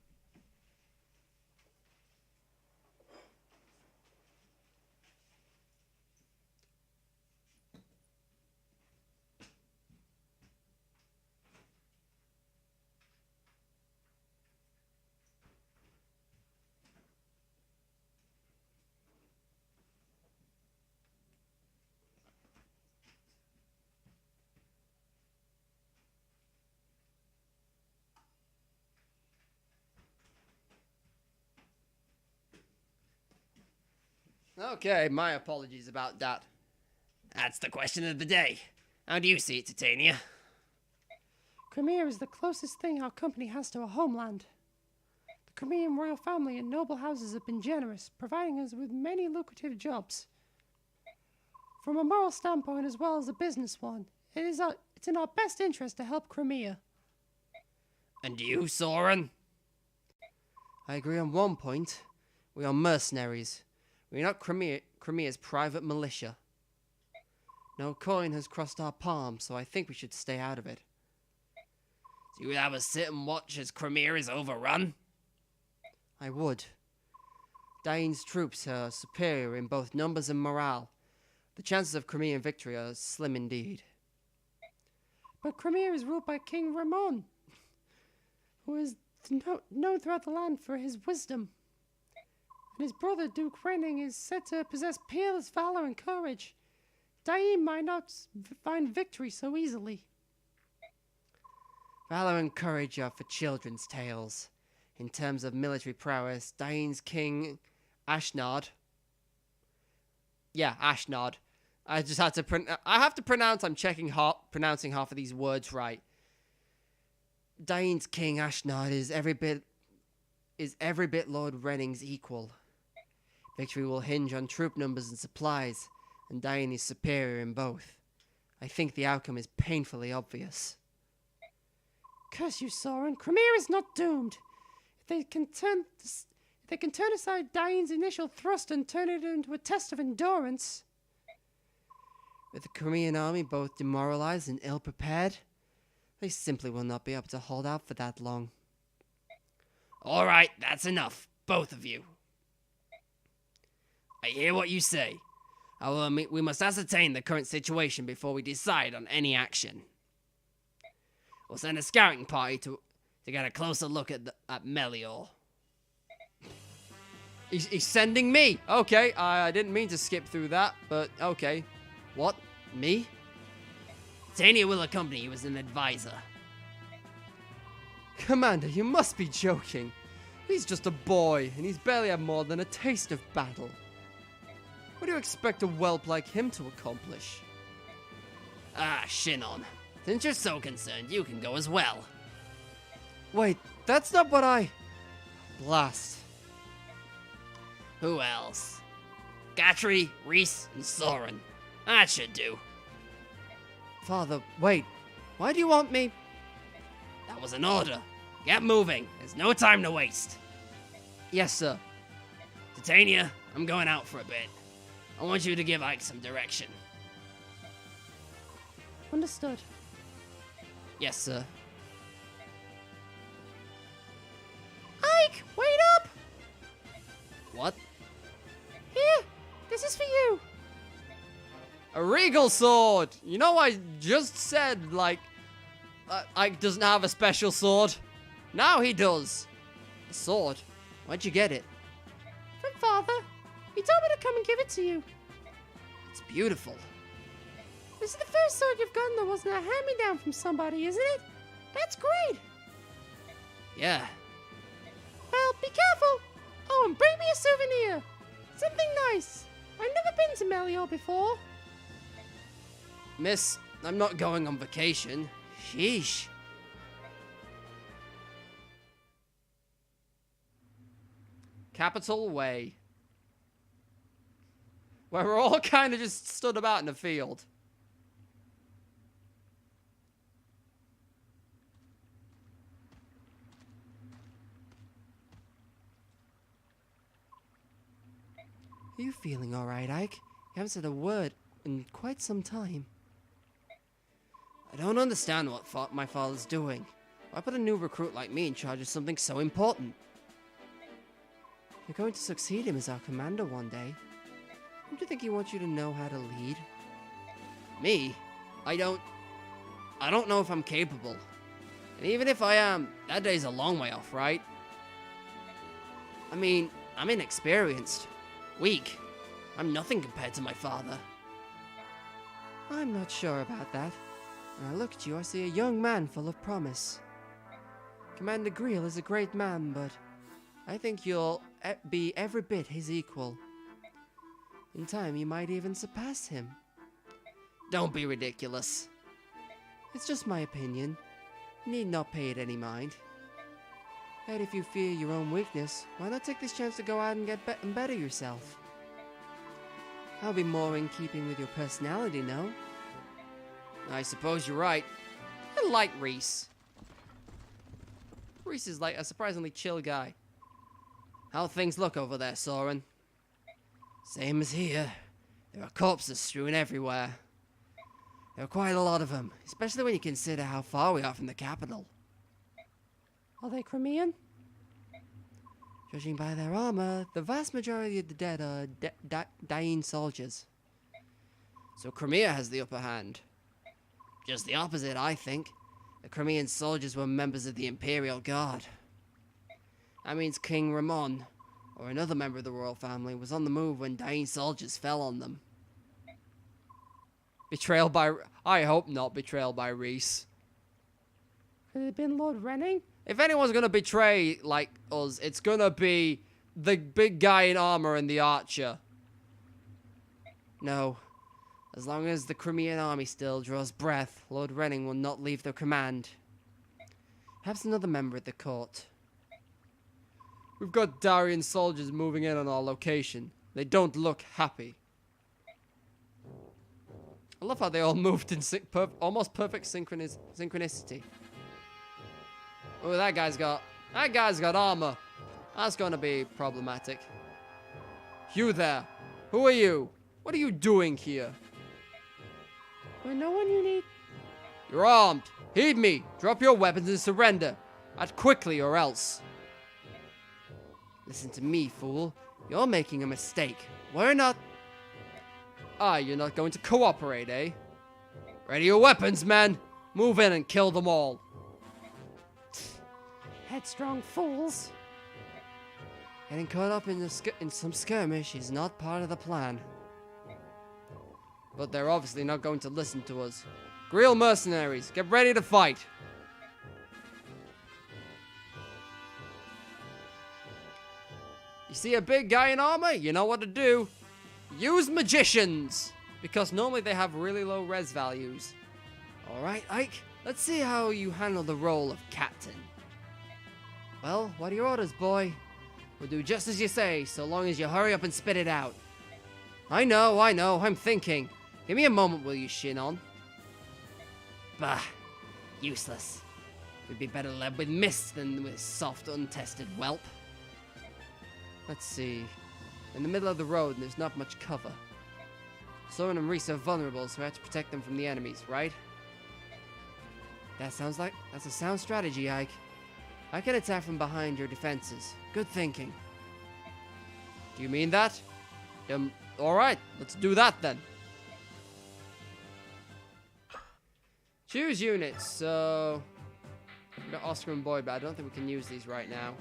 Okay, my apologies about that. That's the question of the day. How do you see it, Titania? Crimea is the closest thing our company has to a homeland. The Crimean royal family and noble houses have been generous, providing us with many lucrative jobs. From a moral standpoint as well as a business one, it's in our best interest to help Crimea. And you, Soren? I agree on one point. We are mercenaries. We're not Crimea's private militia. No coin has crossed our palm, so I think we should stay out of it. Do you have a sit and watch as Crimea is overrun? I would. Dain's troops are superior in both numbers and morale. The chances of Crimean victory are slim indeed. But Crimea is ruled by King Ramon, who is known throughout the land for his wisdom. And his brother, Duke Renning, is said to possess peerless valor and courage. Dain might not find victory so easily. Valor and courage are for children's tales. In terms of military prowess, Dain's king, Ashnod. Yeah, Ashnod. I just had to I have to pronounce. I'm checking pronouncing half of these words right. Dain's king, Ashnod, is every bit is every bit Lord Renning's equal. Victory will hinge on troop numbers and supplies, and Diane is superior in both. I think the outcome is painfully obvious. Curse you, Soren. Crimea is not doomed. If they can turn aside Diane's initial thrust and turn it into a test of endurance. With the Crimean army both demoralized and ill-prepared, they simply will not be able to hold out for that long. All right, that's enough, both of you. I hear what you say. However, we must ascertain the current situation before we decide on any action. We'll send a scouting party to get a closer look at Melior. He's sending me! Okay, I didn't mean to skip through that, but okay. What? Me? Titania will accompany you as an advisor. Commander, you must be joking. He's just a boy, and he's barely had more than a taste of battle. What do you expect a whelp like him to accomplish? Ah, Shinon. Since you're so concerned, you can go as well. Wait, that's not what I... Blast. Who else? Gatry, Reese, and Soren. That should do. Father, wait. Why do you want me... That was an order. Get moving. There's no time to waste. Yes, sir. Titania, I'm going out for a bit. I want you to give Ike some direction. Understood. Yes, sir. Ike, wait up! What? Here, this is for you. A regal sword! You know I just said, like... Ike doesn't have a special sword. Now he does. A sword? Where'd you get it? From Father. He told me to come and give it to you. It's beautiful. This is the first sword you've gotten that wasn't a hand-me-down from somebody, isn't it? That's great. Yeah. Well, be careful. Oh, and bring me a souvenir. Something nice. I've never been to Melior before. Miss, I'm not going on vacation. Sheesh. Capital Way. Where we're all kind of just stood about in a field. Are you feeling alright, Ike? You haven't said a word in quite some time. I don't understand what my father's doing. Why put a new recruit like me in charge of something so important? You're going to succeed him as our commander one day. Don't you think he wants you to know how to lead? Me? I don't know if I'm capable. And even if I am, that day's a long way off, right? I mean, I'm inexperienced. Weak. I'm nothing compared to my father. I'm not sure about that. When I look at you, I see a young man full of promise. Commander Greel is a great man, but I think you'll be every bit his equal. In time, you might even surpass him. Don't be ridiculous. It's just my opinion. You need not pay it any mind. And if you fear your own weakness, why not take this chance to go out and get and better yourself? That'll be more in keeping with your personality, no? I suppose you're right. I like Reese. Reese is like a surprisingly chill guy. How things look over there, Soren? Same as here. There are corpses strewn everywhere. There are quite a lot of them, especially when you consider how far we are from the capital. Are they Crimean? Judging by their armor, the vast majority of the dead are Dain soldiers. So Crimea has the upper hand. Just the opposite, I think. The Crimean soldiers were members of the Imperial Guard. That means King Ramon, or another member of the royal family, was on the move when Dain soldiers fell on them. Betrayal by... I hope not betrayal by Reese. Could it have been Lord Renning? If anyone's gonna betray, like, us, it's gonna be the big guy in armor and the archer. No. As long as the Crimean army still draws breath, Lord Renning will not leave their command. Perhaps another member of the court. We've got Darien soldiers moving in on our location. They don't look happy. I love how they all moved in almost perfect synchronicity. Oh, that guy's got armor. That's gonna be problematic. You there. Who are you? What are you doing here? We're no one you need. You're armed. Heed me. Drop your weapons and surrender. Act quickly or else. Listen to me, fool. You're making a mistake. We're not... you're not going to cooperate, eh? Ready your weapons, men. Move in and kill them all. Headstrong fools. Getting caught up in some skirmish is not part of the plan. But they're obviously not going to listen to us. Greel mercenaries, get ready to fight. You see a big guy in armor? You know what to do. Use magicians! Because normally they have really low res values. Alright, Ike. Let's see how you handle the role of captain. Well, what are your orders, boy? We'll do just as you say, so long as you hurry up and spit it out. I know, I'm thinking. Give me a moment, will you, Shinon? Bah, useless. We'd be better led with mist than with soft, untested whelp. Let's see. In the middle of the road, and there's not much cover. Soren and Reese are vulnerable, so we have to protect them from the enemies, right? That's a sound strategy, Ike. I can attack from behind your defenses. Good thinking. Do you mean that? Alright, let's do that then. Choose units, so... We've got Oscar and Boy, but I don't think we can use these right now.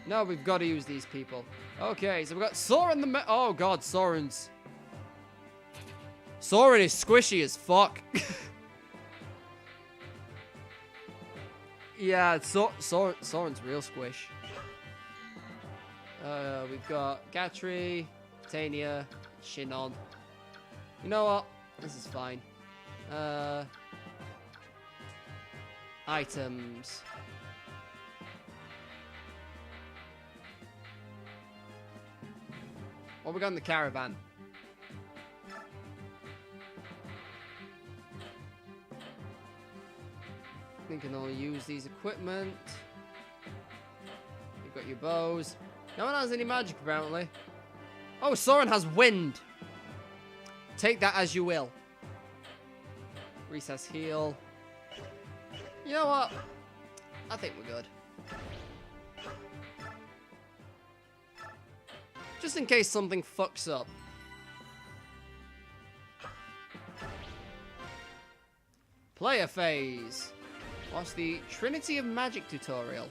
No, we've got to use these people. Okay, so we've got Soren the... Oh god, Soren is squishy as fuck. Yeah, Soren's real squish. We've got Gatry, Titania, Shinon. You know what? This is fine. Items. What we got in the caravan? You can only use these equipment. You've got your bows. No one has any magic, apparently. Oh, Soren has wind. Take that as you will. Reese has heal. You know what? I think we're good. Just in case something fucks up. Player phase. Watch the Trinity of Magic tutorial.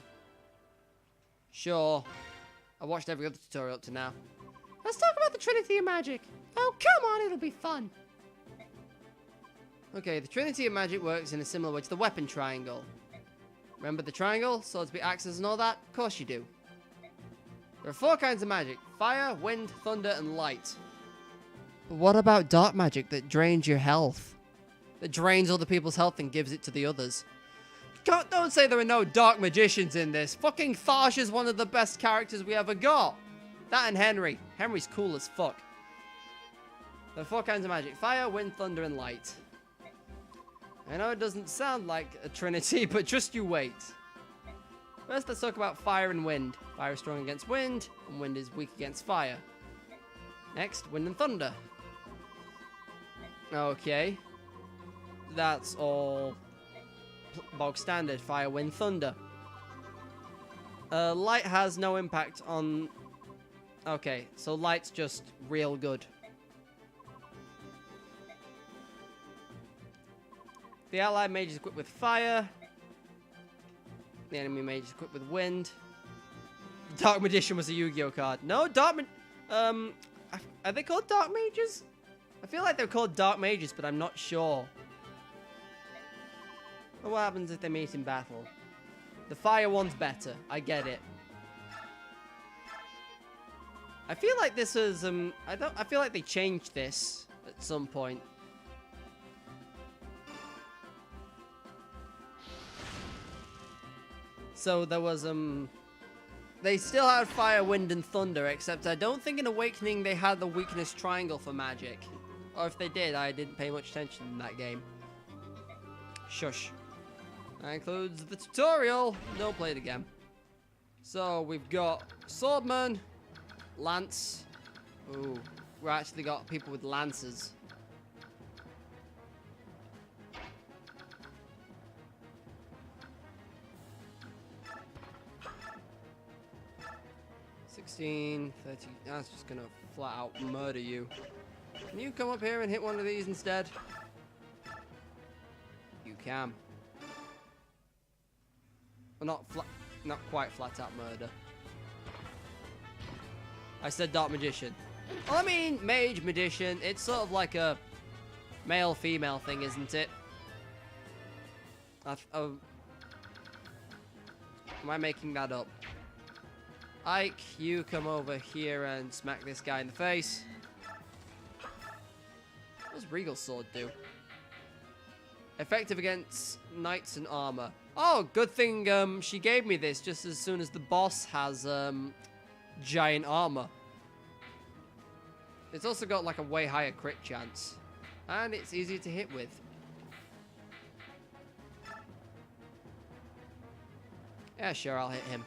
Sure. I watched every other tutorial up to now. Let's talk about the Trinity of Magic. Oh, come on, it'll be fun. Okay, the Trinity of Magic works in a similar way to the weapon triangle. Remember the triangle? Swords, be axes, and all that? Of course you do. There are 4 kinds of magic. Fire, wind, thunder, and light. But what about dark magic that drains your health? That drains other people's health and gives it to the others. Don't say there are no dark magicians in this. Fucking Tharsh is one of the best characters we ever got. That and Henry. Henry's cool as fuck. There are 4 kinds of magic. Fire, wind, thunder, and light. I know it doesn't sound like a trinity, but just you wait. First, let's talk about fire and wind. Fire is strong against wind, and wind is weak against fire. Next, wind and thunder. Okay. That's all bog standard. Fire, wind, thunder. Light has no impact on... Okay, so light's just real good. The allied mage is equipped with fire. The enemy mage is equipped with wind. The Dark Magician was a Yu-Gi-Oh card. No, are they called Dark Mages? I feel like they're called Dark Mages, but I'm not sure. What happens if they meet in battle? The fire one's better. I get it. I feel like this is I feel like they changed this at some point. So there was they still had fire, wind, and thunder, except I don't think in Awakening they had the weakness triangle for magic. Or if they did, I didn't pay much attention in that game. Shush. That includes the tutorial. Don't play it again. So we've got Swordman, Lance. Ooh, we actually got people with lances. $16, $30. That's just gonna flat out murder you. Can you come up here and hit one of these instead? You can. Well, not quite flat out murder. I said Dark Magician. Well, I mean, Mage, Magician. It's sort of like a male-female thing, isn't it? Am I making that up? Ike, you come over here and smack this guy in the face. What does Regal Sword do? Effective against knights and armor. Oh, good thing she gave me this just as soon as the boss has giant armor. It's also got like a way higher crit chance. And it's easier to hit with. Yeah, sure, I'll hit him.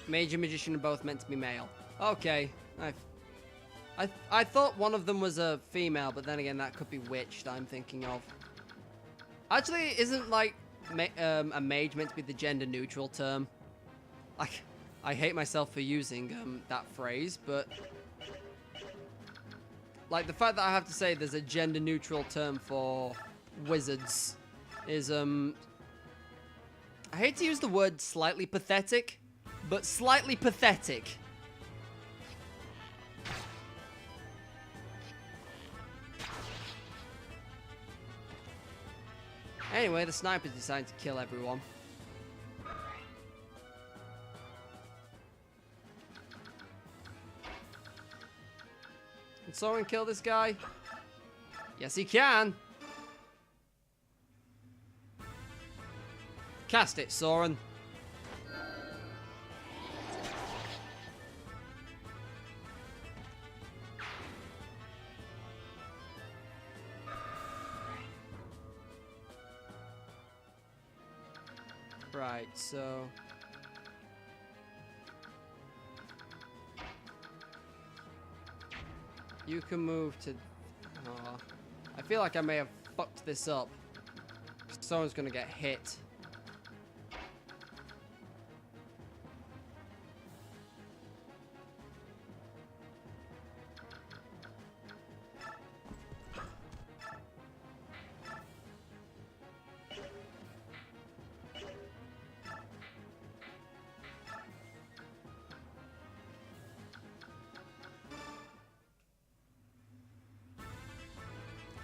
Mage and Magician are both meant to be male. Okay. I thought one of them was a female, but then again, that could be Witched I'm thinking of. Actually, isn't, like, a mage meant to be the gender-neutral term? I hate myself for using that phrase, but... like, the fact that I have to say there's a gender-neutral term for wizards is, I hate to use the word slightly pathetic, but slightly pathetic. Anyway, the snipers decided to kill everyone. Can Soren kill this guy? Yes, he can. Cast it, Soren. Right, so... you can move to... oh, I feel like I may have fucked this up. Someone's gonna get hit.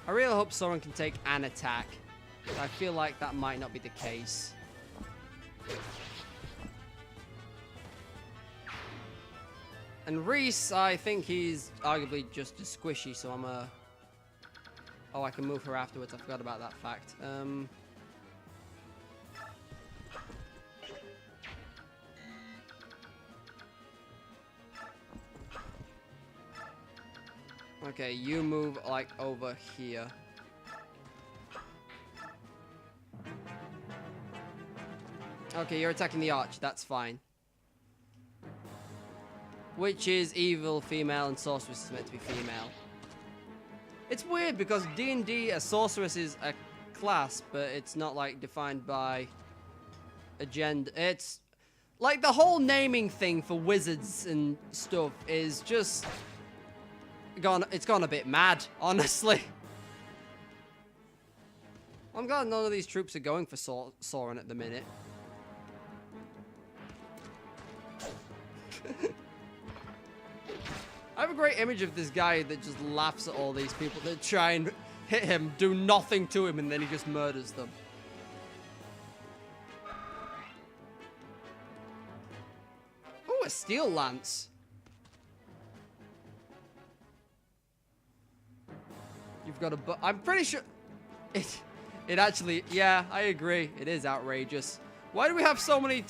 I really hope Soren can take an attack. I feel like that might not be the case. And Reese, I think he's arguably just as squishy, so I'm a... oh, I can move her afterwards. I forgot about that fact. Okay, you move, like, over here. Okay, you're attacking the arch. That's fine. Witch is evil, female, and sorceress is meant to be female. It's weird because D&D, a sorceress is a class, but it's not, like, defined by a gender. It's... like, the whole naming thing for wizards and stuff is just... it's gone a bit mad, honestly. I'm glad none of these troops are going for Soren at the minute. I have a great image of this guy that just laughs at all these people that try and hit him, do nothing to him, and then he just murders them. Oh, a a steel lance. You've got a I'm pretty sure it actually, yeah, I agree. It is outrageous. Why do we have so many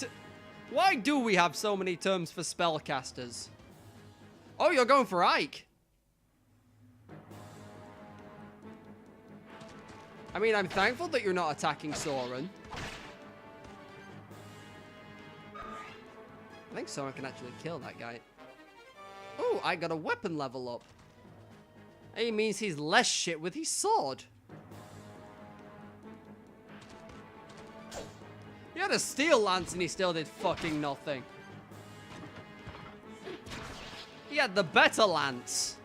why do we have so many terms for spellcasters? Oh, you're going for Ike. I mean, I'm thankful that you're not attacking Soren. I think Soren can actually kill that guy. Oh, I got a weapon level up. It means he's less shit with his sword. He had a steel lance and he still did fucking nothing. He had the better lance.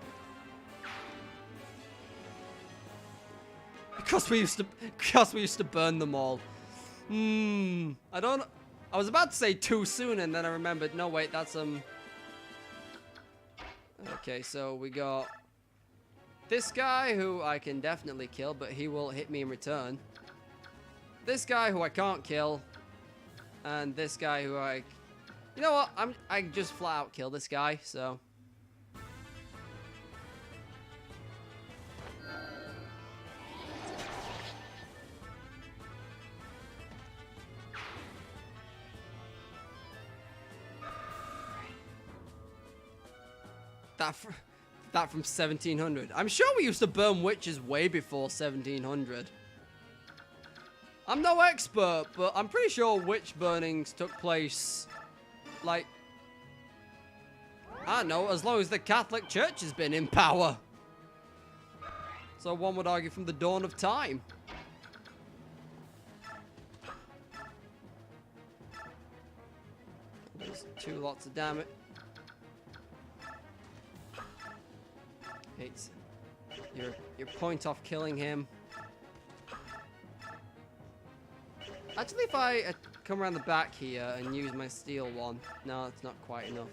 Because we used to burn them all. I was about to say too soon and then I remembered, no wait, that's okay, so we got this guy who I can definitely kill, but he will hit me in return. This guy who I can't kill. And this guy who you know what? I just flat out kill this guy, so. That from 1700. I'm sure we used to burn witches way before 1700. I'm no expert, but I'm pretty sure witch burnings took place, like, I don't know, as long as the Catholic Church has been in power. So one would argue from the dawn of time. There's 2 lots of damage. It's your point off killing him. Actually, if I come around the back here and use my steel one, no, it's not quite enough.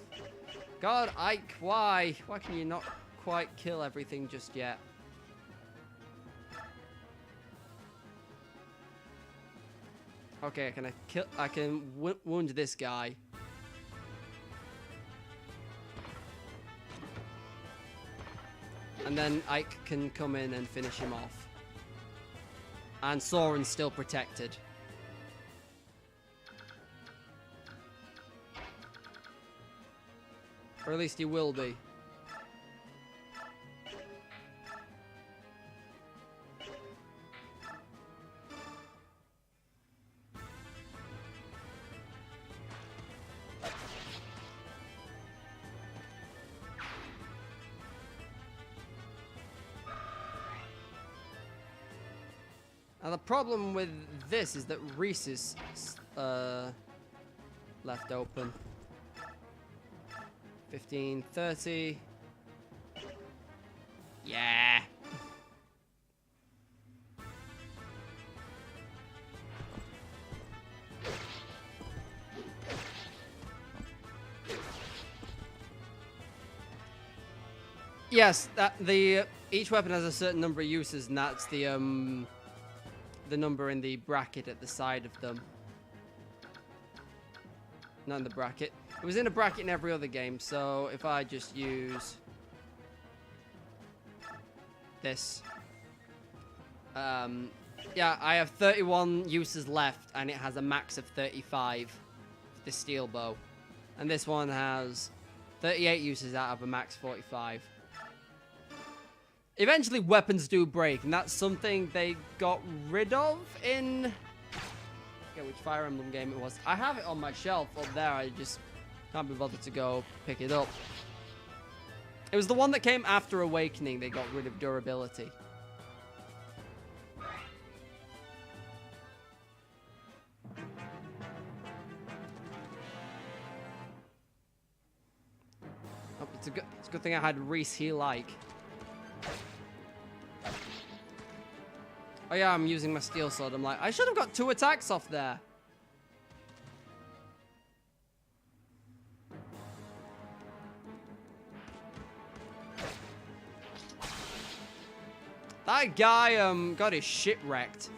God, Ike, why? Why can you not quite kill everything just yet? Okay, I can wound this guy. And then Ike can come in and finish him off. And Soren's still protected. Or at least he will be. Now the problem with this is that Reese is left open. 15, 30. Yeah. Yes, each weapon has a certain number of uses, and that's the number in the bracket at the side of them. Not in the bracket. It was in a bracket in every other game, so if I just use this. Yeah, I have 31 uses left, and it has a max of 35 for the steel bow. And this one has 38 uses out of a max 45. Eventually, weapons do break, and that's something they got rid of in... I forget which Fire Emblem game it was. I have it on my shelf up there, I just can't be bothered to go pick it up. It was the one that came after Awakening, they got rid of durability. Oh, it's a good thing I had Reese heal like. Oh yeah, I'm using my steel sword. I'm like, I should have got 2 attacks off there. That guy got his shit wrecked.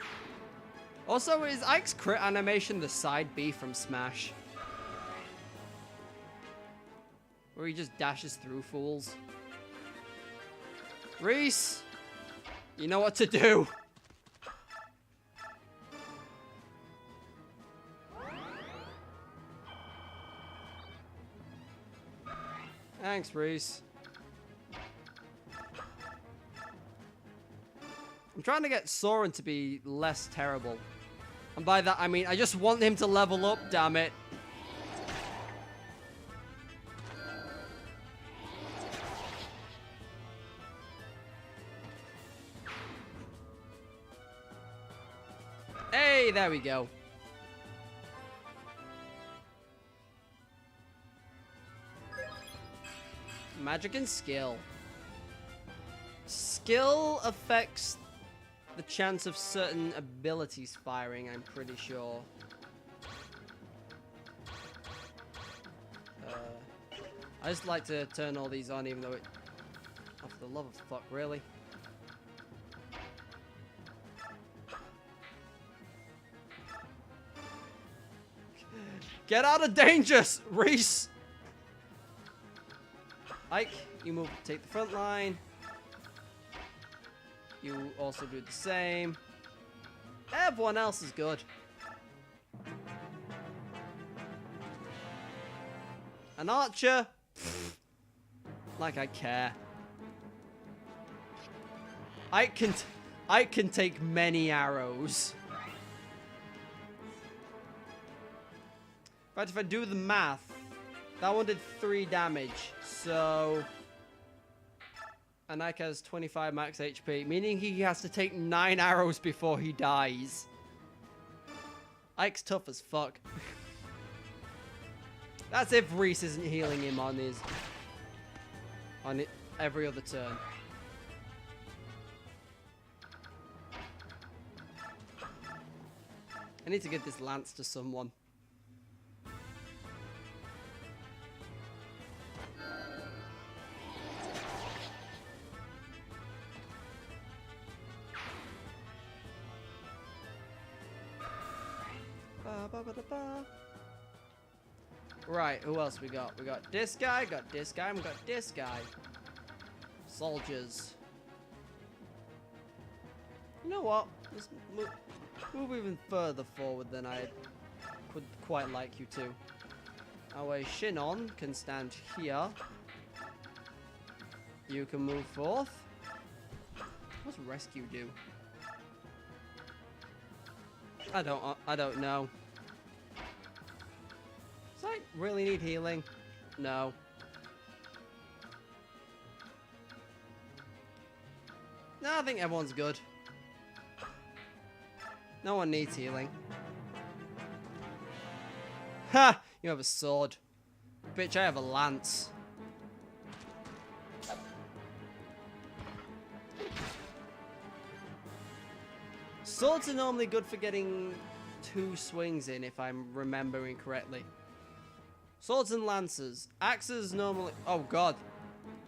Also, is Ike's crit animation the side B from Smash? Where he just dashes through fools. Reese! You know what to do! Thanks, Reese. I'm trying to get Soren to be less terrible. And by that, I mean, I just want him to level up, damn it. Hey, there we go. Magic and skill. Skill affects the chance of certain abilities firing, I'm pretty sure. I just like to turn all these on, even though it... Oh, for the love of fuck, really? Get out of danger, Reese! Ike, you move, take the front line. You also do the same. Everyone else is good. An archer? Like I care. Ike can take many arrows. In fact, if I do the math, that one did 3 damage, so... And Ike has 25 max HP, meaning he has to take 9 arrows before he dies. Ike's tough as fuck. That's if Reese isn't healing him on every other turn. I need to give this lance to someone. Right, who else we got? We got this guy, and we got this guy. Soldiers. You know what? Let's move even further forward than I would quite like you to. Our Shinon can stand here. You can move forth. What's rescue do? I don't know. Does I really need healing? No. No, I think everyone's good. No one needs healing. Ha! You have a sword. Bitch, I have a lance. Swords are normally good for getting 2 swings in, if I'm remembering correctly. Swords and lances. Axes normally... Oh, God.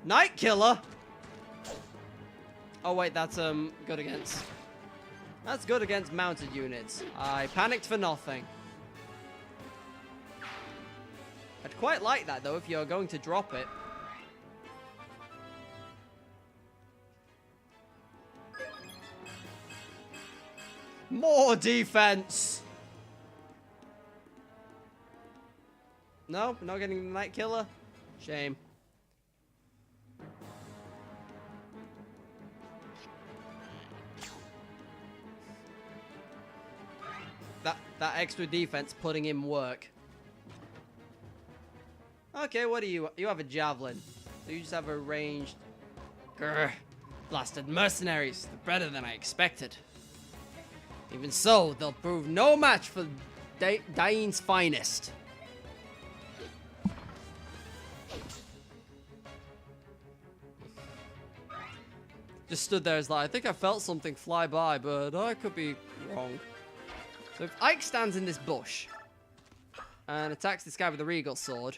Night Killer! Oh, wait, that's good against... That's good against mounted units. I panicked for nothing. I'd quite like that, though, if you're going to drop it. More defense! No, not getting the Night Killer? Shame. That extra defense putting in work. Okay, what do you... You have a javelin. So you just have a ranged... Grr. Blasted mercenaries. They're better than I expected. Even so, they'll prove no match for Dain's finest. Just stood there as like, I think I felt something fly by, but I could be wrong. So if Ike stands in this bush and attacks this guy with a regal sword,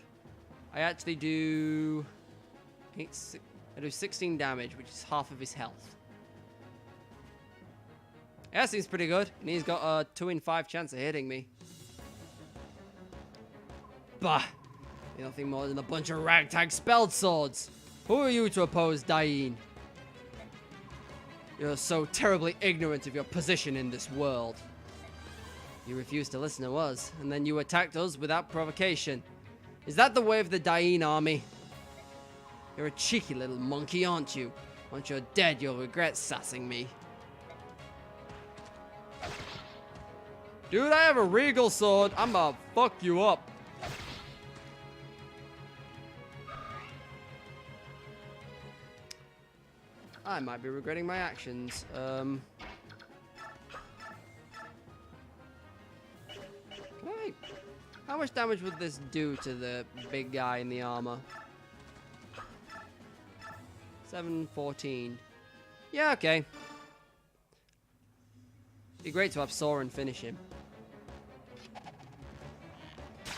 I actually do... I do 16 damage, which is half of his health. Yeah, seems pretty good. And he's got a 2 in 5 chance of hitting me. Bah! You're nothing more than a bunch of ragtag spelled swords. Who are you to oppose Dain? You're so terribly ignorant of your position in this world. You refused to listen to us, and then you attacked us without provocation. Is that the way of the Dain army? You're a cheeky little monkey, aren't you? Once you're dead, you'll regret sassing me. Dude, I have a regal sword. I'm gonna fuck you up. I might be regretting my actions. Right. How much damage would this do to the big guy in the armor? 714. Yeah, okay. Be great to have Soren finish him.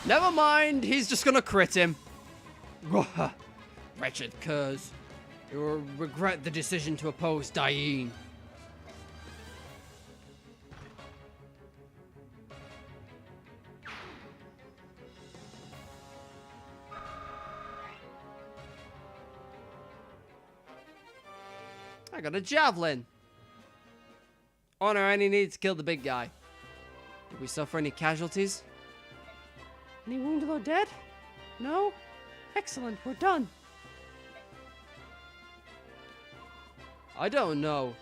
Never mind, he's just gonna crit him. Wretched curs. You will regret the decision to oppose Dain. I got a javelin. Honor only needs to kill the big guy. Did we suffer any casualties? Any wounded or dead? No? Excellent, we're done. I don't know.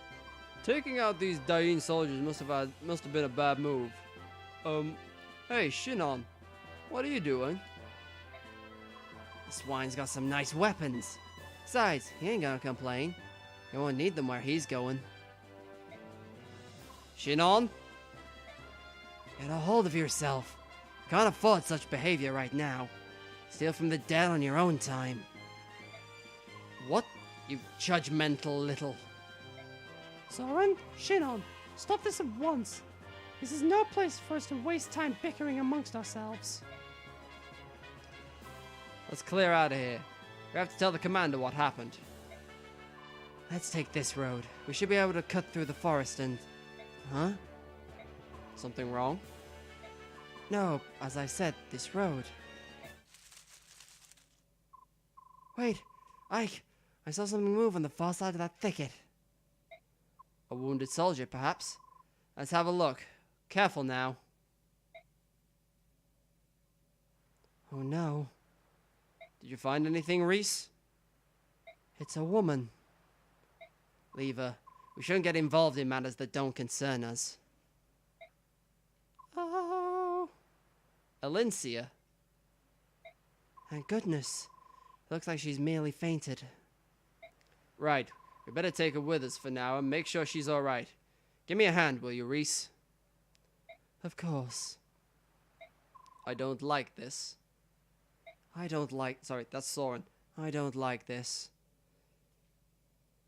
Taking out these Dain soldiers must have been a bad move. Hey, Shinon. What are you doing? The swine's got some nice weapons. Besides, he ain't gonna complain. You won't need them where he's going. Shinon? Get a hold of yourself. Can't afford such behavior right now. Steal from the dead on your own time. What? You judgmental little... Soren, Shinon, stop this at once. This is no place for us to waste time bickering amongst ourselves. Let's clear out of here. We have to tell the commander what happened. Let's take this road. We should be able to cut through the forest and... Huh? Something wrong? No, as I said, this road. Wait, Ike, I saw something move on the far side of that thicket. A wounded soldier, perhaps? Let's have a look. Careful now. Oh no. Did you find anything, Reese? It's a woman. Leave her. We shouldn't get involved in matters that don't concern us. Oh. Alincia? Thank goodness. Looks like she's merely fainted. Right. We better take her with us for now and make sure she's alright. Give me a hand, will you, Reese? Of course. I don't like this. Sorry, that's Soren. I don't like this.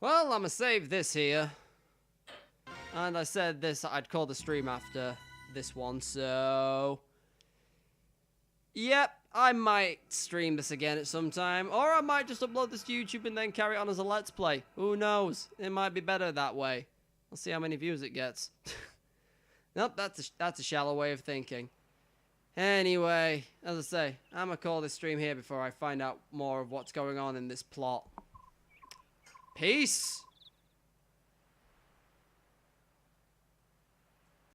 Well, I'ma save this here. And I said this, I'd call the stream after this one, so... Yep, I might stream this again at some time, or I might just upload this to YouTube and then carry it on as a Let's Play. Who knows? It might be better that way. We'll see how many views it gets. Nope, that's a shallow way of thinking. Anyway, as I say, I'm gonna call this stream here before I find out more of what's going on in this plot. Peace!